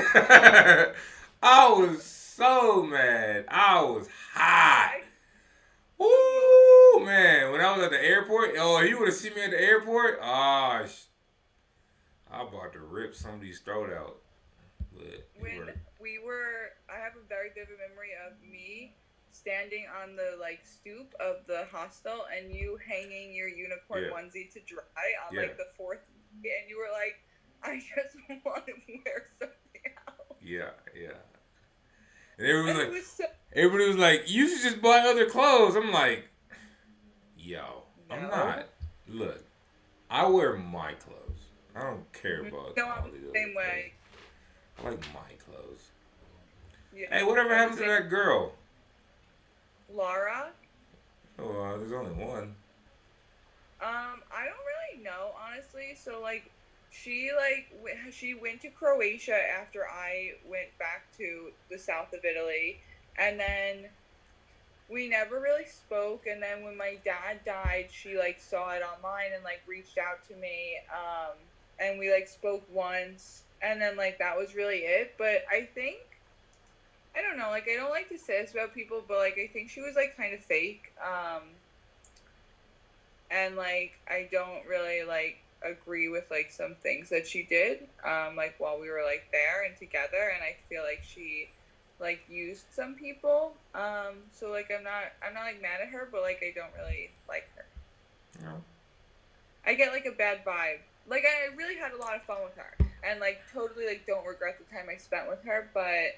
I was hot. Woo, man. When I was at the airport, you would have seen me at the airport? I'm about to rip somebody's throat out. But I have a very vivid memory of me standing on the stoop of the hostel and you hanging your unicorn onesie to dry on the 4th day, and you were like, I just want to wear something else. Yeah. And everybody was like, you should just buy other clothes. I'm like, yo, no. I'm not. Look, I wear my clothes. I don't care about I'm the same way. I like my clothes. Yeah. Hey, whatever happened to that girl? Laura? Oh, there's only one. I don't really know, honestly. So, she went to Croatia after I went back to the south of Italy, and then we never really spoke. And then when my dad died, she saw it online and reached out to me, and we spoke once, and then that was really it. But I think, I don't know, I don't like to say this about people, but I think she was kind of fake, and I don't really agree with some things that she did while we were there and together, and I feel she used some people, so I'm not mad at her, but I don't really like her. No. I get a bad vibe. I really had a lot of fun with her, and totally don't regret the time I spent with her, but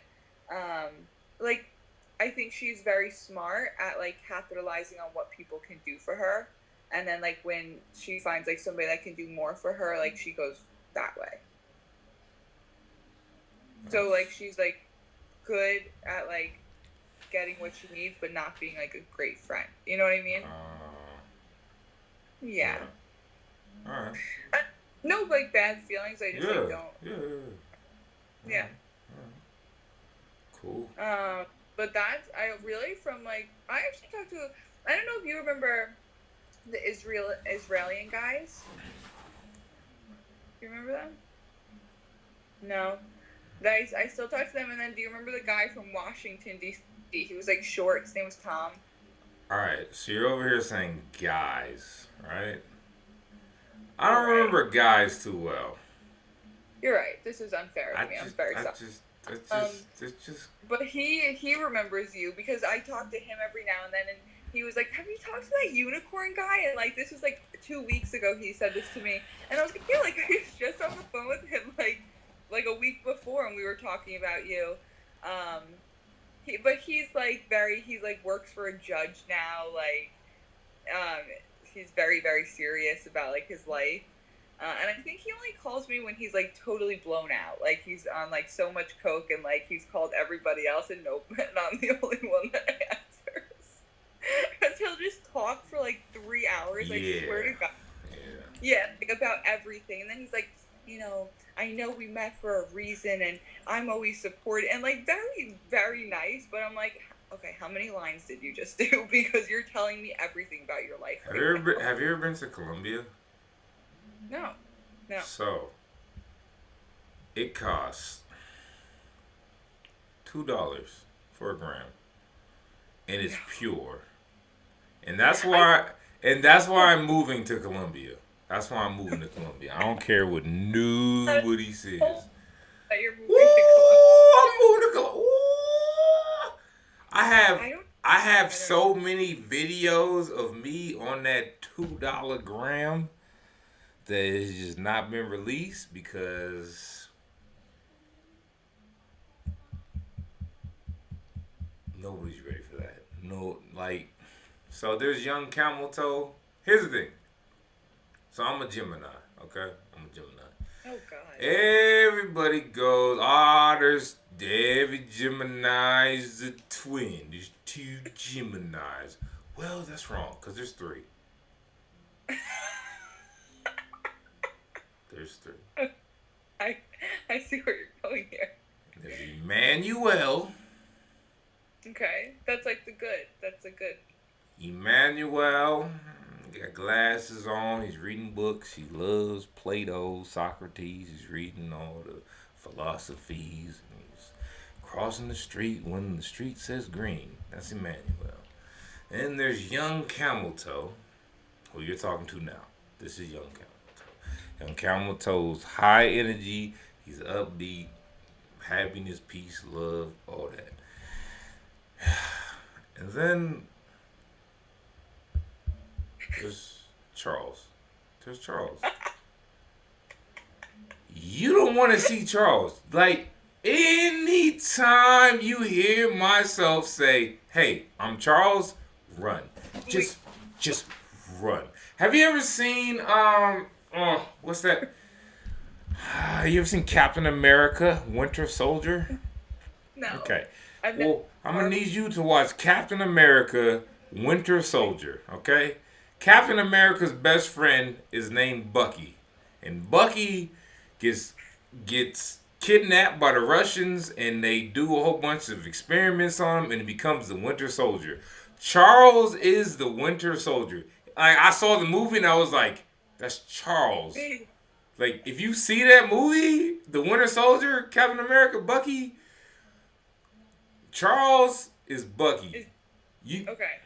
I think she's very smart at capitalizing on what people can do for her. And then, when she finds, somebody that can do more for her, she goes that way. Nice. So, she's, good at, getting what she needs, but not being, a great friend. You know what I mean? Yeah. All right. No, bad feelings. I just, don't. Yeah. Cool. But that's, I really, I actually talked to, I don't know if you remember the Israeli guys. Do you remember them? No. I still talk to them. And then do you remember the guy from Washington, D.C.? He was short. His name was Tom. All right. So you're over here saying guys, right? I don't remember guys too well. You're right. This is unfair of me. I'm very sorry. It's just. But he remembers you because I talk to him every now and then, and he was like, have you talked to that unicorn guy? And this was 2 weeks ago he said this to me, and I was like, yeah, I was just on the phone with him a week before, and we were talking about you. But he's he's works for a judge now. He's very, very serious about his life. And I think he only calls me when he's totally blown out. He's on so much coke, and he's called everybody else, and nope, and I'm the only one that answers. Because he'll just talk for 3 hours. I swear to God. Yeah, about everything. And then he's I know we met for a reason, and I'm always supported, and very, very nice. But I'm Okay, how many lines did you just do? Because you're telling me everything about your life. Have you ever been to Colombia? No. So, it costs $2 for a gram, and it's pure. And that's why I'm moving to Colombia. That's why I'm moving to Colombia. I don't care what nobody says. That you're moving to Colombia. I'm moving to Colombia. I have so many videos of me on that $2 gram that has just not been released because nobody's ready for that. No, like, so there's young camel toe. Here's the thing. So I'm a Gemini, okay? I'm a Gemini. Oh, God. Everybody goes, there's every Gemini is a twin. There's 2 Geminis. Well, that's wrong, because there's 3. There's 3. I see where you're going here. There's Emmanuel. Okay, that's like the good. That's a good. Emmanuel, got glasses on. He's reading books. He loves Plato, Socrates. He's reading all the philosophies. And he's crossing the street when the street says green. That's Emmanuel. And there's young camel toe, who you're talking to now. This is young camel toe. Young camel toe's high energy. He's upbeat, happiness, peace, love, all that. And then there's Charles. There's Charles. You don't want to see Charles. Like, anytime you hear myself say, hey, I'm Charles, run. Just run. Have you ever seen, what's that? You ever seen Captain America, Winter Soldier? No. Okay. Well, I'm going to need you to watch Captain America, Winter Soldier, okay? Captain America's best friend is named Bucky. And Bucky gets kidnapped by the Russians, and they do a whole bunch of experiments on him, and he becomes the Winter Soldier. Charles is the Winter Soldier. I saw the movie, and I was like, that's Charles. Like, if you see that movie, the Winter Soldier, Captain America, Bucky, Charles is Bucky. Okay.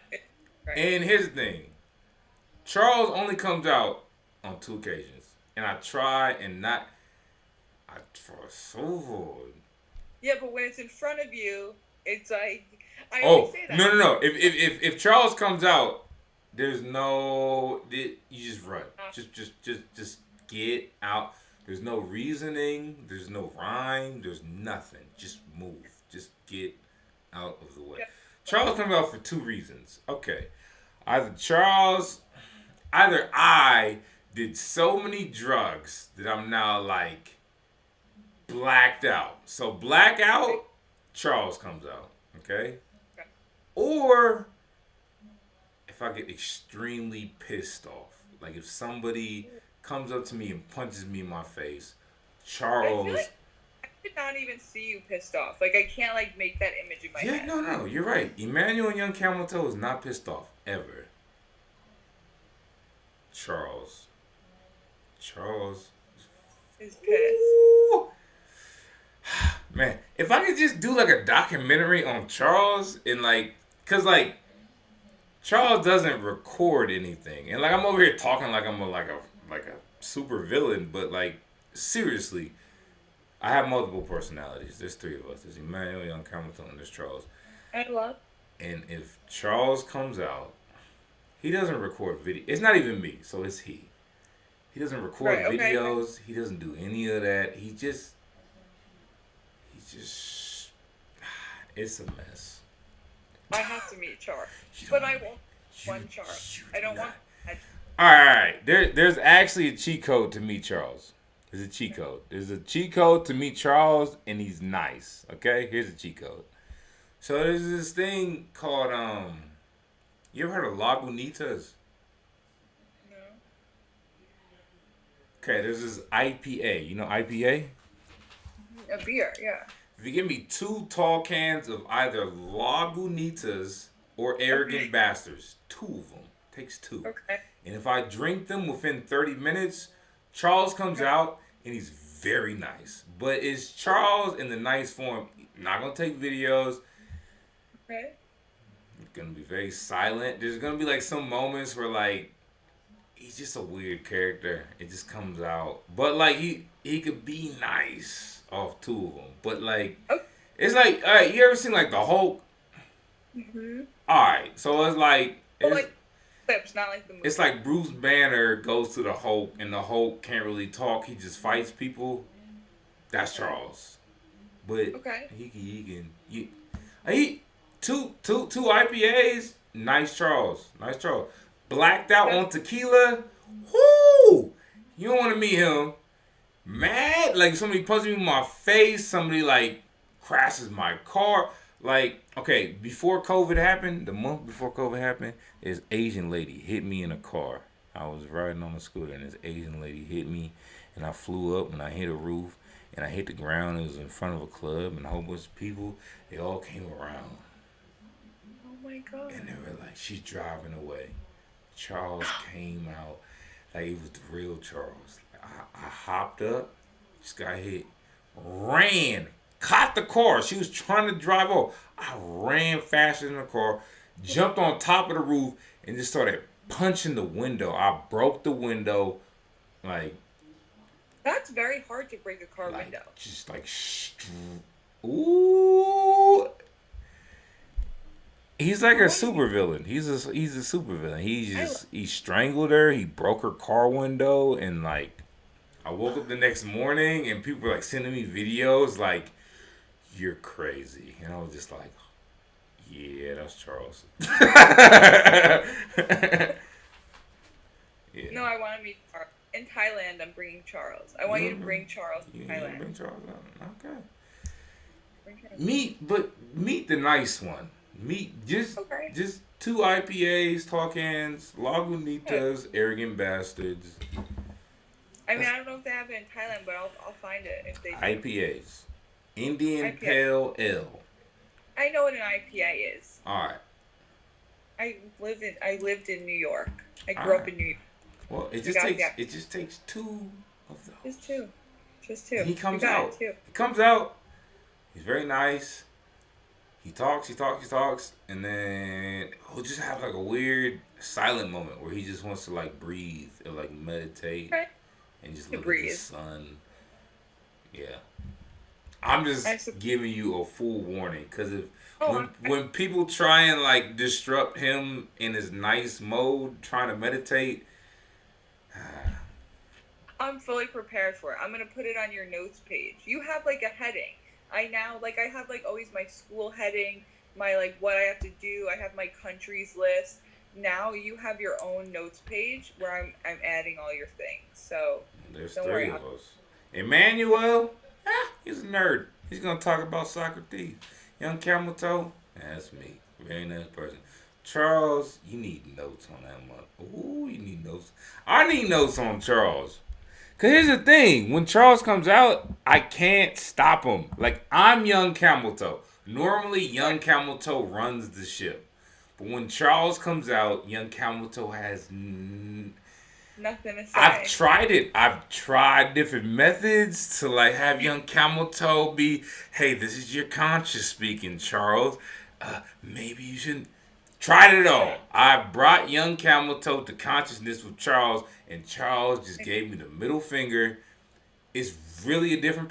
Right. And here's the thing. Charles only comes out on 2 occasions. And I try so hard. Yeah, but when it's in front of you, it's like, I always say that. No. If Charles comes out, there's no, you just run. Just get out. There's no reasoning. There's no rhyme. There's nothing. Just move. Just get out of the way. Yeah. Charles comes out for 2 reasons. Okay. Either I did so many drugs that I'm now like blacked out. So blackout, Charles comes out. Okay? Or if I get extremely pissed off. Like if somebody comes up to me and punches me in my face, Charles... I did not even see you pissed off. Like, I can't, like, make that image in my head. Yeah, no, you're right. Emmanuel and young camel toe is not pissed off, ever. Charles is pissed. Man, if I could just do, like, a documentary on Charles and, like, because, like, Charles doesn't record anything. And, like, I'm over here talking like I'm a super villain, but, like, seriously, I have multiple personalities. There's 3 of us. There's Emmanuel, young camel toe, and there's Charles. I love. And if Charles comes out, he doesn't record video. It's not even me, so it's he. He doesn't record videos. He doesn't do any of that. He just, it's a mess. I have to meet Charles, but I won't want Charles. I don't want. All right, there's actually a cheat code to meet Charles. There's a cheat code. There's a cheat code to meet Charles, and he's nice. Okay, here's a cheat code. So there's this thing called you ever heard of Lagunitas? No. Okay, there's this IPA. You know IPA? A beer, yeah. If you give me 2 tall cans of either Lagunitas or Arrogant Bastards, 2 of them. Takes 2. Okay. And if I drink them within 30 minutes, Charles comes out and he's very nice. But it's Charles in the nice form. Not going to take videos. Okay. It's going to be very silent. There's going to be like some moments where like he's just a weird character. It just comes out. But like he could be nice off 2 of them. But like it's like, all right, you ever seen like the Hulk? Mm-hmm. All right. So it's like clips, not like the movie. It's like Bruce Banner goes to the Hulk, and the Hulk can't really talk. He just fights people. That's Charles. But he two IPAs. Nice Charles. Blacked out on tequila. Whoo! You don't want to meet him. Mad? Like somebody punches me in my face. Somebody like crashes my car. Like, okay, before COVID happened, the month before COVID happened, this Asian lady hit me in a car. I was riding on a scooter, and this Asian lady hit me, and I flew up, and I hit a roof, and I hit the ground. It was in front of a club, and a whole bunch of people, they all came around. Oh, my God. And they were like, she's driving away. Charles came out. Like, it was the real Charles. I hopped up, just got hit, ran, caught the car. She was trying to drive off. I ran faster than the car, jumped on top of the roof, and just started punching the window. I broke the window. Like, that's very hard to break a car window. Just like, ooh. He's like a supervillain. He's a supervillain. He strangled her. He broke her car window, and like, I woke up the next morning and people were like sending me videos like, you're crazy. And I was just like, yeah, that's Charles. Yeah. No, I want to meet Charles. In Thailand, I'm bringing Charles. I want you to bring Charles to Thailand. Bring Charles out. Okay. Meet the nice one. Meet just 2 IPAs, tall cans, Lagunitas, Arrogant Bastards. I mean, I don't know if they have it in Thailand, but I'll find it if they do. IPAs. Indian Pale Ale. I know what an IPA is. All right. I lived in New York. I grew up in New York. Well, it just takes 2 of those. Just 2. And he comes out. He comes out. He's very nice. He talks, and then he'll just have like a weird silent moment where he just wants to like breathe and like meditate and just look at the sun. Yeah. I'm just giving you a full warning, because when people try and like disrupt him in his nice mode, trying to meditate, I'm fully prepared for it. I'm gonna put it on your notes page. You have like a heading. I have like always my school heading, my like what I have to do. I have my countries list. Now you have your own notes page where I'm adding all your things. So there's 3 of us. Emmanuel, he's a nerd. He's gonna talk about Socrates. Young Camel Toe, that's me. Very nice person. Charles, you need notes on that one. Ooh, you need notes. I need notes on Charles. Because here's the thing. When Charles comes out, I can't stop him. Like, I'm Young Camel Toe. Normally, Young Camel Toe runs the ship. But when Charles comes out, Young Camel Toe has nothing to say. I've tried it. I've tried different methods to, like, have Young Camel Toe be, hey, this is your conscience speaking, Charles. Maybe you shouldn't. Tried it all. I brought Young Camel Toe to consciousness with Charles, and Charles just gave me the middle finger. It's really a different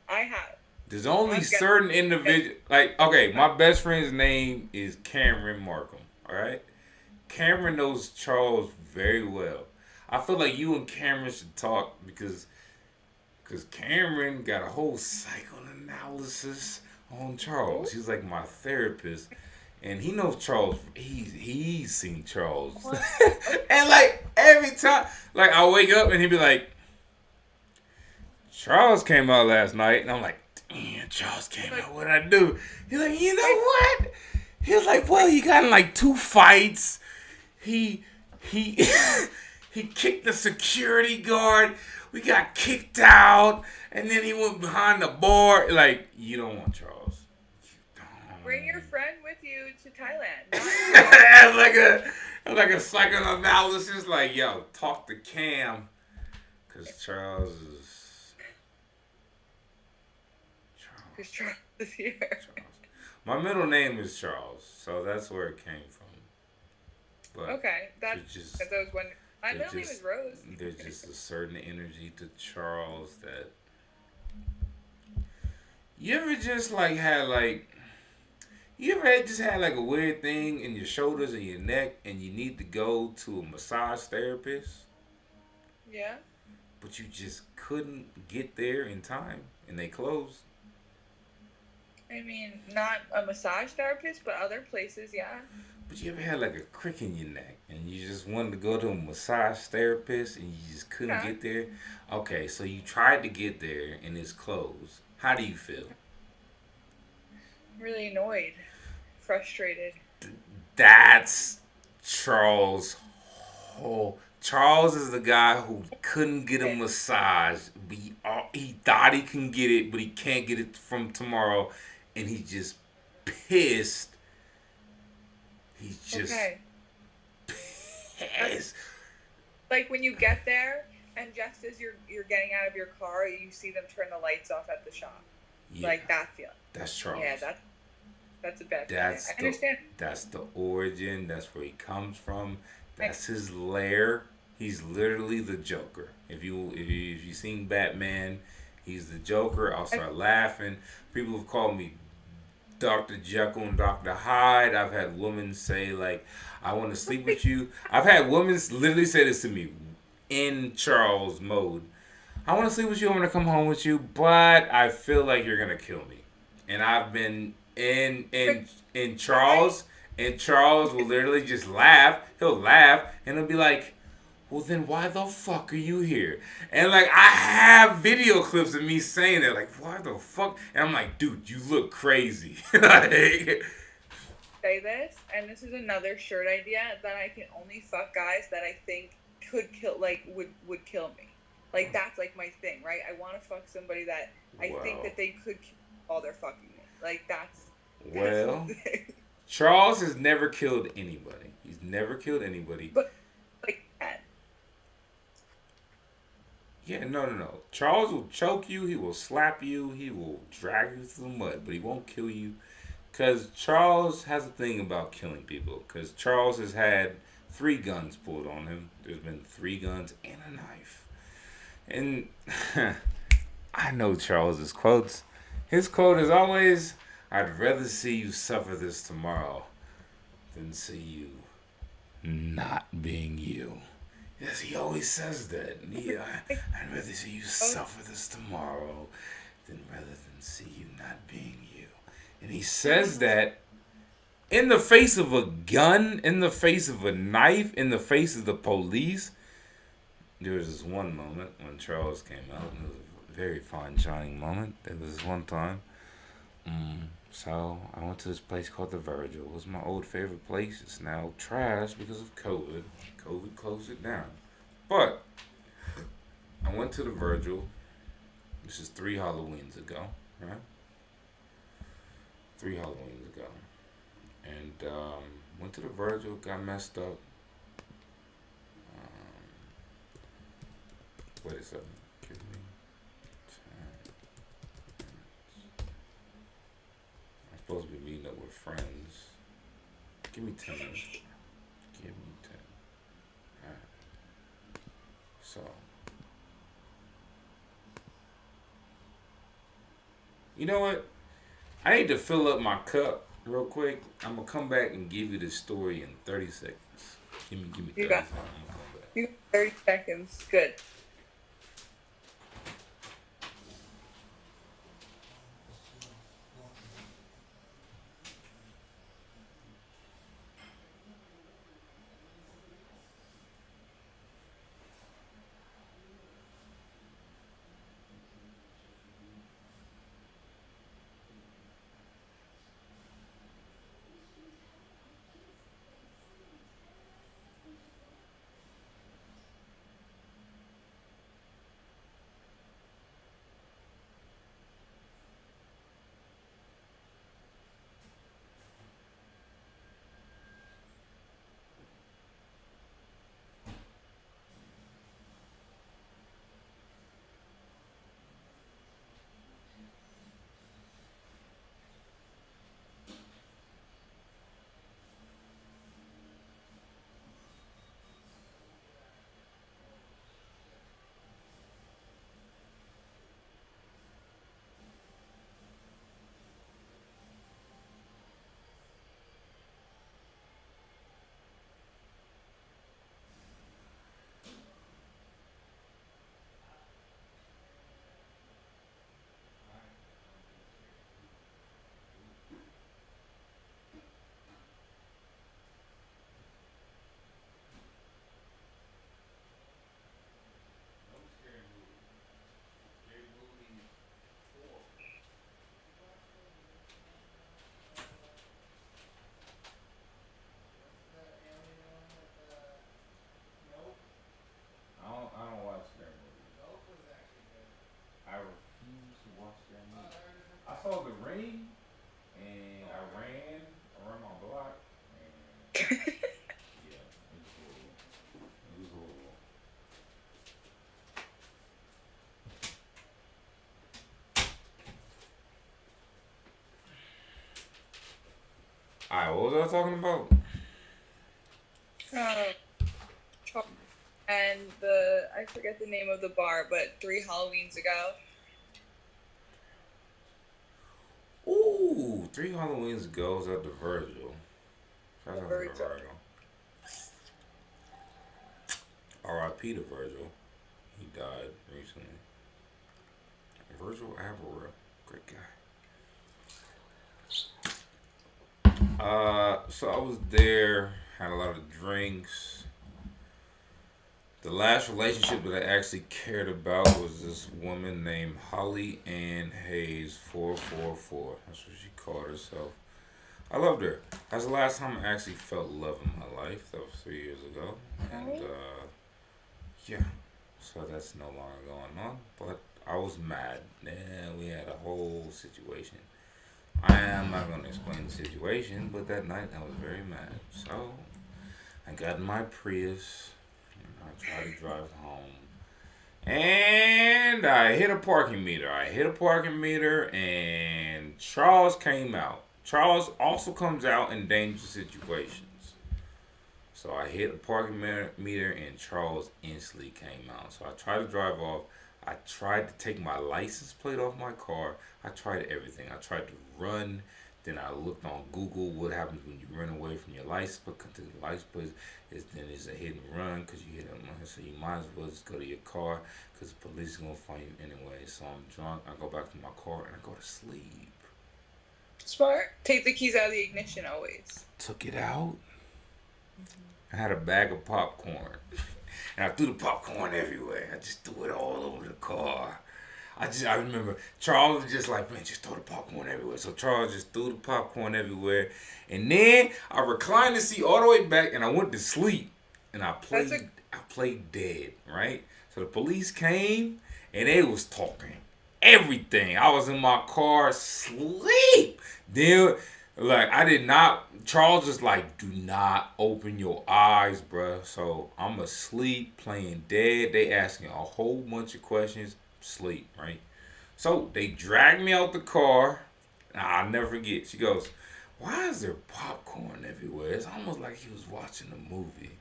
I have. There's only certain individuals. Like, okay, my best friend's name is Cameron Markham. All right? Cameron knows Charles very well. I feel like you and Cameron should talk because Cameron got a whole psychoanalysis on Charles. He's like my therapist, and he knows Charles. He's seen Charles, and like every time, like I wake up and he'd be like, "Charles came out last night," and I'm like, "Damn, Charles came out. What'd I do?" He's like, "You know what?" He was like, "Well, he got in like 2 fights. He he kicked the security guard. we got kicked out, and then he went behind the bar. Like, you don't want Charles. Bring your friend with you to Thailand. As like a psychoanalysis. Like, yo, talk to Cam, cause Charles is. Because Charles is here. Charles. My middle name is Charles, so that's where it came from. But okay, that's just, because I was wondering. My middle name is Rose. There's just a certain energy to Charles that. You ever just like had like. You ever just had like a weird thing in your shoulders and your neck, and you need to go to a massage therapist? Yeah. But you just couldn't get there in time, and they closed. I mean, not a massage therapist, but other places, yeah. But you ever had like a crick in your neck, and you just wanted to go to a massage therapist, and you just couldn't get there? Okay, so you tried to get there, and it's closed. How do you feel? Really annoyed. Frustrated. That's Charles. Oh, Charles is the guy who couldn't get a massage. But he thought he can get it, but he can't get it from tomorrow, and he's just pissed. He's just pissed. Like when you get there, and just as you're getting out of your car, you see them turn the lights off at the shop. Yeah. Like that feeling. That's Charles. Yeah, that's a bad feeling. I understand. That's the origin. That's where he comes from. That's his lair. He's literally the Joker. If you seen Batman, he's the Joker. I'll start laughing. People have called me Dr. Jekyll and Dr. Hyde. I've had women say like, "I want to sleep with you." I've had women literally say this to me in Charles mode. "I want to sleep with you. I want to come home with you, but I feel like you're gonna kill me." And I've been in Charles, and Charles will literally just laugh. He'll laugh, and he'll be like, "Well, then why the fuck are you here?" And like, I have video clips of me saying that, like, "Why the fuck?" And I'm like, "Dude, you look crazy." Say this, and this is another shirt idea that I can only fuck guys that I think could kill, like would kill me. Like that's like my thing, right? I want to fuck somebody that I think that they could kill while they're fucking me. Like that's well, Charles has never killed anybody. He's never killed anybody. But like that. Yeah, no. Charles will choke you. He will slap you. He will drag you through the mud, but he won't kill you. Because Charles has a thing about killing people. Because Charles has had 3 guns pulled on him. There's been 3 guns and a knife. And I know Charles's quotes. His quote is always, "I'd rather see you suffer this tomorrow than see you not being you." Yes, he always says that. Yeah, I'd rather see you suffer this tomorrow rather than see you not being you. And he says that in the face of a gun, in the face of a knife, in the face of the police. There was this one moment when Charles came out, and it was a very fine, shining moment. There was this one time. So I went to this place called the Virgil. It was my old favorite place. It's now trash because of COVID. COVID closed it down. But I went to the Virgil. This is 3 Halloweens ago, right? 3 Halloweens ago. And went to the Virgil, got messed up. Wait a second. Give me 10 minutes. I'm supposed to be meeting up with friends. Give me 10 minutes. Give me 10. Alright. So. You know what? I need to fill up my cup real quick. I'm going to come back and give you the story in 30 seconds. Give me 30 seconds. I'm going to come back. You got 30 seconds. Good. Alright, what was I talking about? And I forget the name of the bar, but 3 Halloweens ago. Ooh, 3 Halloweens ago was at the Virgil. Shout out to the Virgil. R.I.P. to Virgil. He died recently. Virgil Abel, great guy. So I was there, had a lot of drinks. The last relationship that I actually cared about was this woman named Holly Ann Hayes 444. That's what she called herself. I loved her. That's the last time I actually felt love in my life. That was 3 years ago. And yeah, so that's no longer going on. But I was mad. Yeah, we had a whole situation. I am not going to explain the situation, but that night I was very mad. So I got in my Prius. I tried to drive home. And I hit a parking meter. And Charles came out. Charles also comes out in dangerous situations. So I hit a parking meter and Charles instantly came out. So I tried to drive off. I tried to take my license plate off my car. I tried everything. I tried to run. Then I looked on Google what happens when you run away from your license plate. Because the license plate is a hit and run because you hit them. So you might as well just go to your car because the police is going to find you anyway. So I'm drunk. I go back to my car and I go to sleep. Smart. Take the keys out of the ignition always. Took it out. I had a bag of popcorn. And I threw the popcorn everywhere. I just threw it all over the car. I remember Charles was just like, man, just throw the popcorn everywhere. So Charles just threw the popcorn everywhere. And then I reclined the seat all the way back and I went to sleep. And I played dead, right? So the police came and they was talking everything. I was in my car sleep. Then Charles was like, do not open your eyes, bruh. So I'm asleep, playing dead. They asking a whole bunch of questions. Sleep, right? So they dragged me out the car. I'll never forget. She goes, why is there popcorn everywhere? It's almost like he was watching a movie.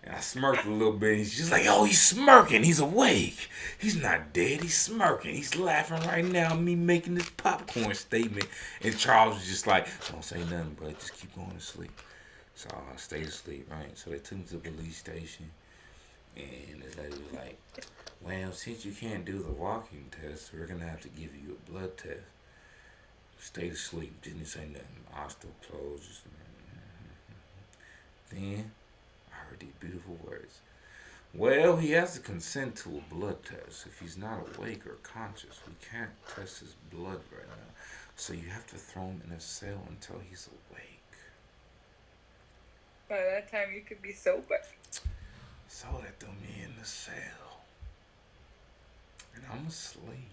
And I smirked a little bit. And she's like, oh, he's smirking. He's awake. He's not dead. He's smirking. He's laughing right now at me making this popcorn statement. And Charles was just like, don't say nothing, bro. Just keep going to sleep. So I stayed asleep, right? So they took me to the police station. And this lady was like, well, since you can't do the walking test, we're going to have to give you a blood test. Stayed asleep. Didn't say nothing. Eyes still closed. Then I heard these beautiful words. Well, he has to consent to a blood test. If he's not awake or conscious, we can't test his blood right now. So you have to throw him in a cell until he's awake. By that time, you could be sober. So they threw me in the cell. And I'm asleep.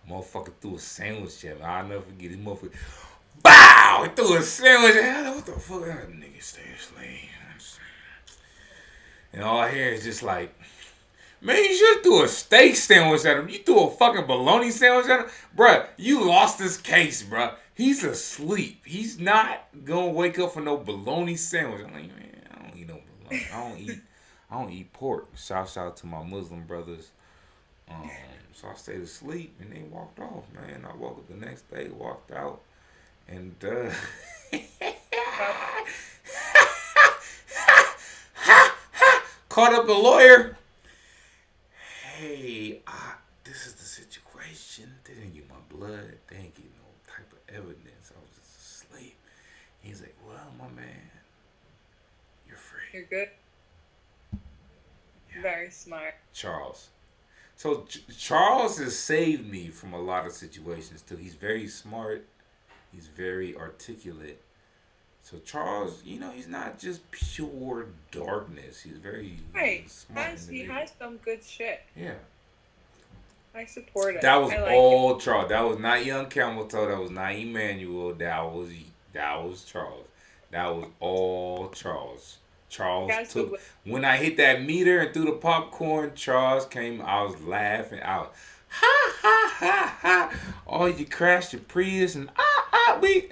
Motherfucker threw a sandwich at me. I'll never forget this motherfucker. Bow! He threw a sandwich at me. What the fuck? That nigga stay asleep. And all I hear is just like, man, you should have threw a steak sandwich at him. You threw a fucking bologna sandwich at him? Bruh, you lost this case, bruh. He's asleep. He's not gonna wake up for no bologna sandwich. I'm like, man, I don't eat no bologna. I don't eat pork. Shout out to my Muslim brothers. So I stayed asleep and they walked off, man. I woke up the next day, walked out, and caught up a lawyer. Hey, this is the situation. They didn't get my blood. They didn't get no type of evidence. I was just asleep. He's like, well, my man, you're free. You're good. Yeah. Very smart. Charles. So Charles has saved me from a lot of situations too. He's very smart. He's very articulate. So Charles, he's not just pure darkness. He's very smart. He has some good shit. Yeah. I support it. That was all Charles. That was not young Camel Toe. That was not Emmanuel. That was Charles. That was all Charles. Charles took. When I hit that meter and threw the popcorn, Charles came. I was laughing out. Ha ha ha ha! Oh, you crashed your Prius and we.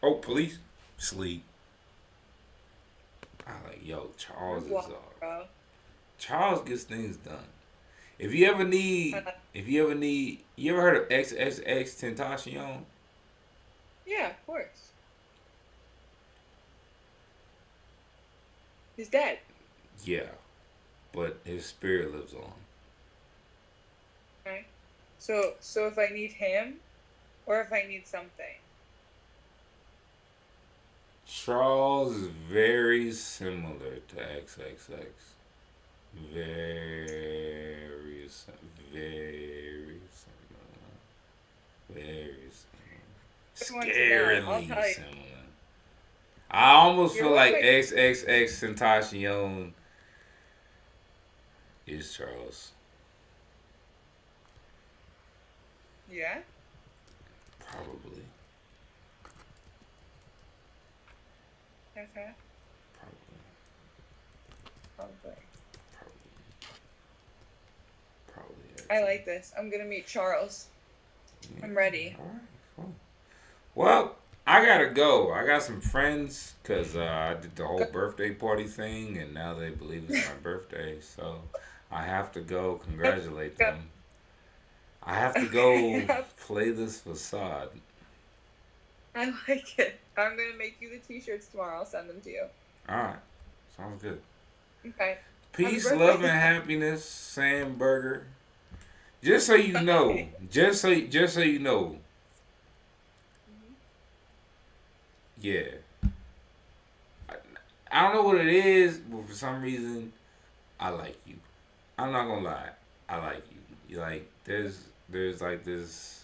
Oh, police. Sleep. I like, yo, Charles is Bro. Charles gets things done. If you ever heard of XXX Tentacion? Yeah, of course. He's dead. Yeah, but his spirit lives on. Okay. So if I need him, or if I need something. Charles is very similar to XXX. Very similar. Scarily similar. I almost feel like XXX Tentacion is Charles. Yeah? Probably. Okay. Probably. I like this. I'm gonna meet Charles. Yeah. I'm ready. All right, cool. Well, I gotta go. I got some friends because I did the whole birthday party thing, and now they believe it's my birthday, so I have to go congratulate them. I have to go play this facade. I like it. I'm gonna make you the t-shirts tomorrow. I'll send them to you. Alright. Sounds good. Okay. Peace, love, and happiness, Sam Burger. Just so you know. Just so you know. Mm-hmm. Yeah. I don't know what it is, but for some reason, I like you. I'm not gonna lie. I like you. You like, there's like this.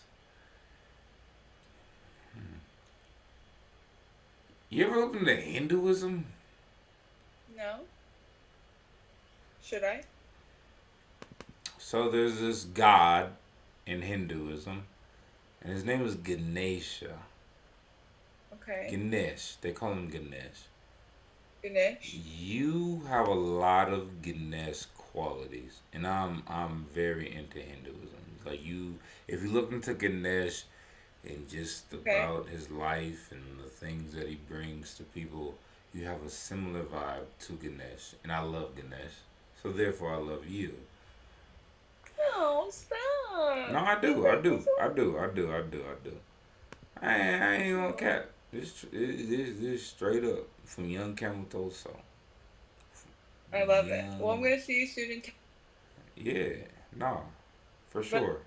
You ever looked into Hinduism? No. Should I? So there's this god in Hinduism, and his name is Ganesha. Okay. Ganesh. They call him Ganesh. Ganesh? You have a lot of Ganesh qualities, and I'm very into Hinduism. Like if you look into Ganesh and just about his life and the things that he brings to people, you have a similar vibe to Ganesh, and I love Ganesh. So therefore, I love you. No, stop. No, I do. I ain't gonna cap. This straight up from Young Camel Toe Soul. I love it. Well, I'm gonna see you soon in. Yeah, nah, for sure.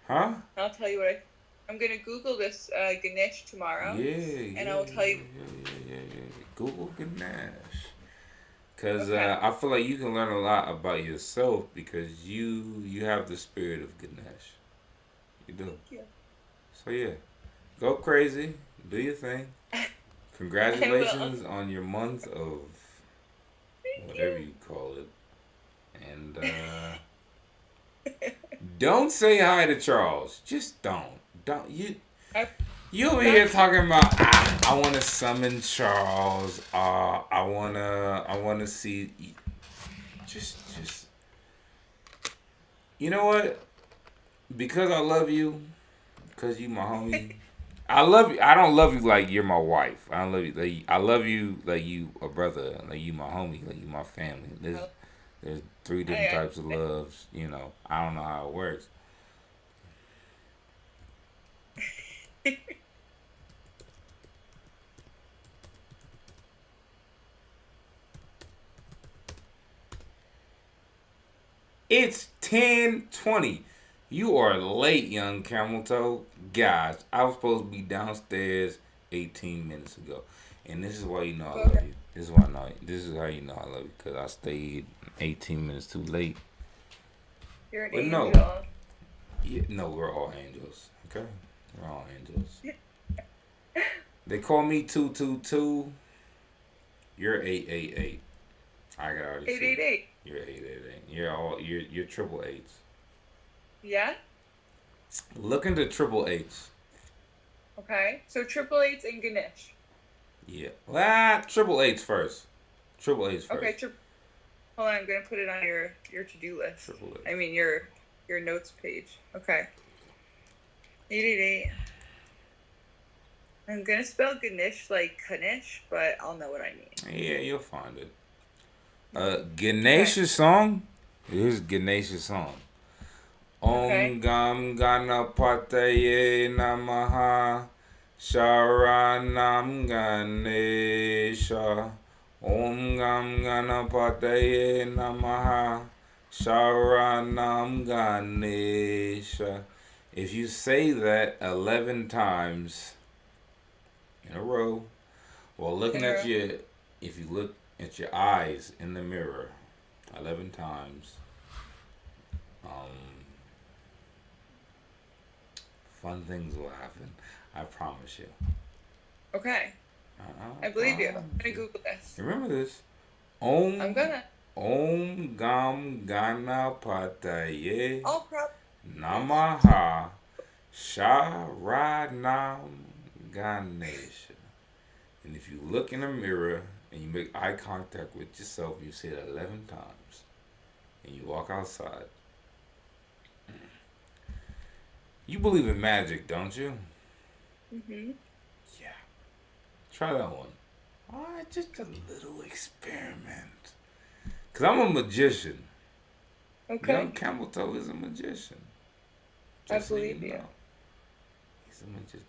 Huh? I'll tell you what I'm gonna Google this Ganesh tomorrow. Yeah. And I will tell you. Yeah. Google Ganesh. Because I feel like you can learn a lot about yourself because you have the spirit of Ganesh. You do. Thank you. So yeah, go crazy, do your thing. Congratulations on your month of whatever you call it, and don't say hi to Charles. Just don't. You over here talking about I want to summon Charles. I wanna see. Just. You know what? Because I love you, because you my homie. I love you. I don't love you like you're my wife. I don't love you. Like, I love you like you a brother. Like you my homie. Like you my family. There's 3 different types of loves. You know. I don't know how it works. It's 10:20. You are late, young camel toe. Guys, I was supposed to be downstairs 18 minutes ago. And this is why you know I love you. This is how you know I love you. Because I stayed 18 minutes too late. You're an angel. No, we're all angels. Okay? We're all angels. They call me 222. You're 888. I got already 888. You're 888. You're triple eights. Yeah? Look into triple eights. Okay. So triple eights and Ganesh. Yeah. Well, triple eights first. Triple eights first. Okay, hold on, I'm gonna put it on your to-do list. Triple eights. I mean your notes page. Okay. 888. I'm gonna spell Ganesh like Kanish, but I'll know what I mean. Yeah, you'll find it. Ganesha's song. Here's Ganesha's song. Om Gam Ganapataye Namaha Sharanam Ganesha. Om Gam Ganapataye Namaha Sharanam Ganesha. If you say that 11 times in a row, while looking at if you look at your eyes in the mirror 11 times, fun things will happen. I promise you. Okay. I believe you. I'm gonna Google this. Remember this. I'm gonna. Om Gam Ganapataye Namaha Sharanam Ganesha. And if you look in the mirror and you make eye contact with yourself, you say it 11 times, and you walk outside. You believe in magic, don't you? Mhm. Yeah. Try that one. Alright, just a little experiment. Because I'm a magician. Okay. Young Campbell is a magician. Just I believe you. He's a magician.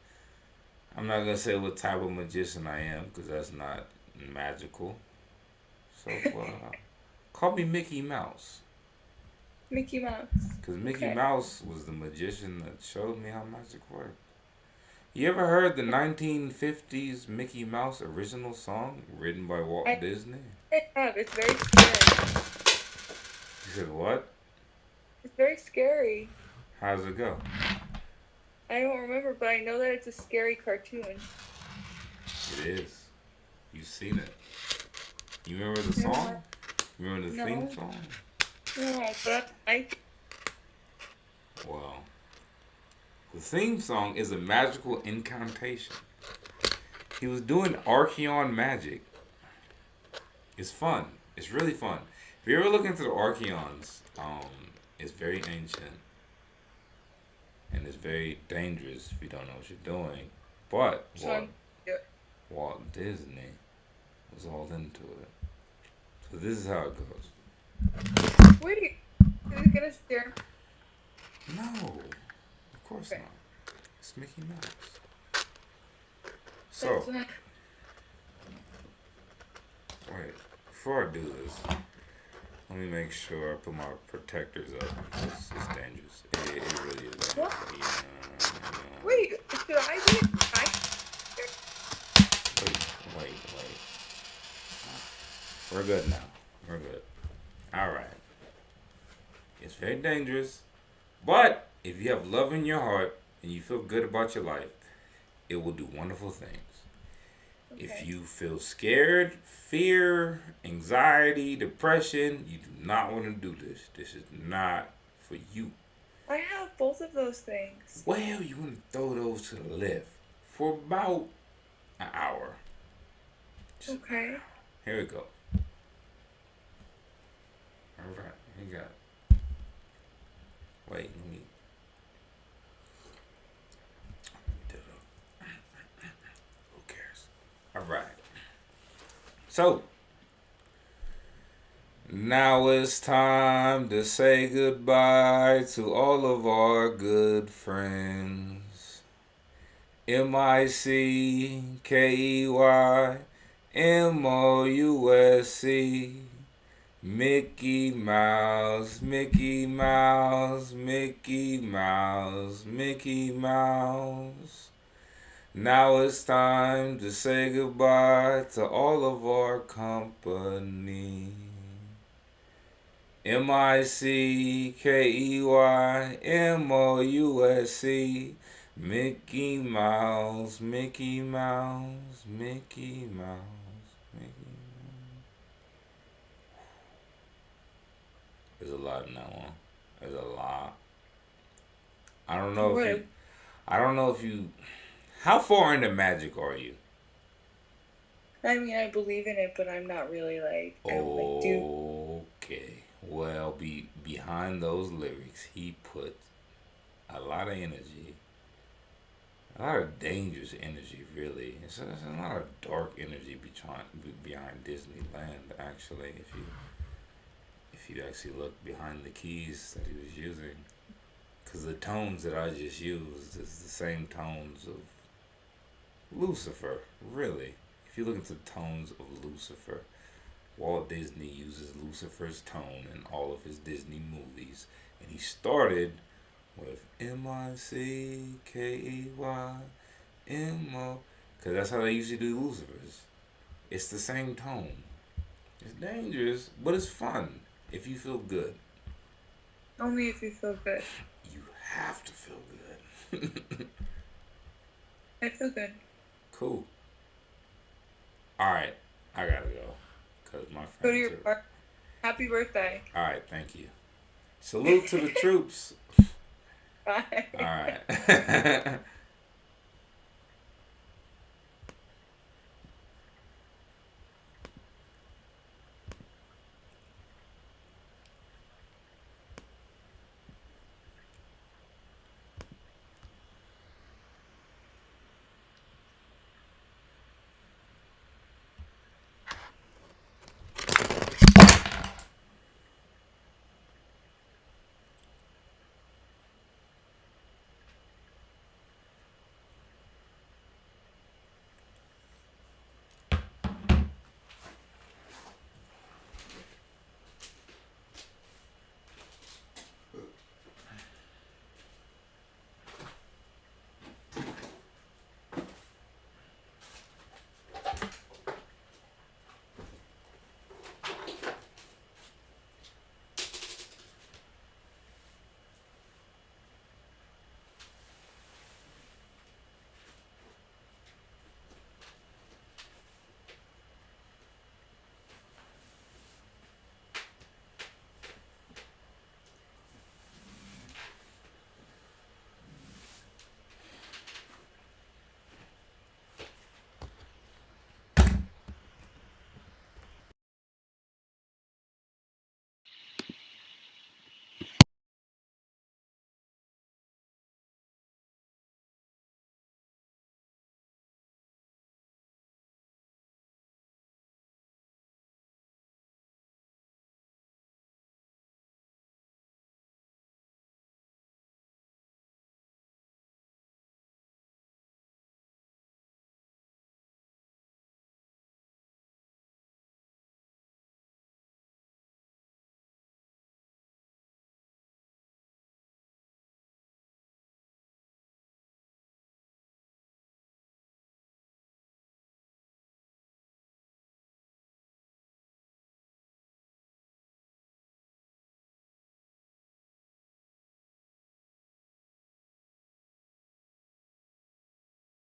I'm not going to say what type of magician I am, because that's not magical. So, call me Mickey Mouse. Mickey Mouse. Because Mickey Mouse was the magician that showed me how magic worked. You ever heard the 1950s Mickey Mouse original song written by Walt Disney? I have. It's very scary. You said what? It's very scary. How does it go? I don't remember, but I know that it's a scary cartoon. It is. You've seen it. You remember the song? You remember the theme song? No, but Well, the theme song is a magical incantation. He was doing Archeon magic. It's fun. It's really fun. If you ever look into the Archeons, it's very ancient. And it's very dangerous if you don't know what you're doing. But Walt Disney was all into it. So this is how it goes. Wait, is it gonna stare? No, of course not. It's Mickey Mouse. So, wait, before I do this, let me make sure I put my protectors up. It's dangerous. It really is. What? Yeah. Wait, should I be? Wait. We're good now. We're good. Alright. It's very dangerous. But if you have love in your heart and you feel good about your life, it will do wonderful things. Okay. If you feel scared, fear, anxiety, depression, you do not want to do this. This is not for you. I have both of those things. Well, you want to throw those to the left for about an hour. Okay. Here we go. All right, you got it. Wait, let me do it. Who cares? All right. So, now it's time to say goodbye to all of our good friends. MICKEYMOUSC. Mickey Mouse, Mickey Mouse, Mickey Mouse, Mickey Mouse. Now it's time to say goodbye to all of our company. MICKEYMOUSC. Mickey Mouse, Mickey Mouse, Mickey Mouse, Mickey Mouse. There's a lot in that one. There's a lot. I don't know if you. How far into magic are you? I mean, I believe in it, but I'm not really like. Okay. Well, behind those lyrics, he put a lot of energy, a lot of dangerous energy, really. It's a lot of dark energy behind Disneyland, actually. If you actually look behind the keys that he was using, because the tones that I just used is the same tones of Lucifer, really. If you look into the tones of Lucifer, Walt Disney uses Lucifer's tone in all of his Disney movies, and he started with Mickey-M-O, because that's how they usually do Lucifer's. It's the same tone. It's dangerous, but it's fun if you feel good. Only if you feel good. You have to feel good. I feel good. Cool. Alright, I gotta go. Because my friends Go to your park. Happy birthday. Alright, thank you. Salute to the troops. Bye. Alright.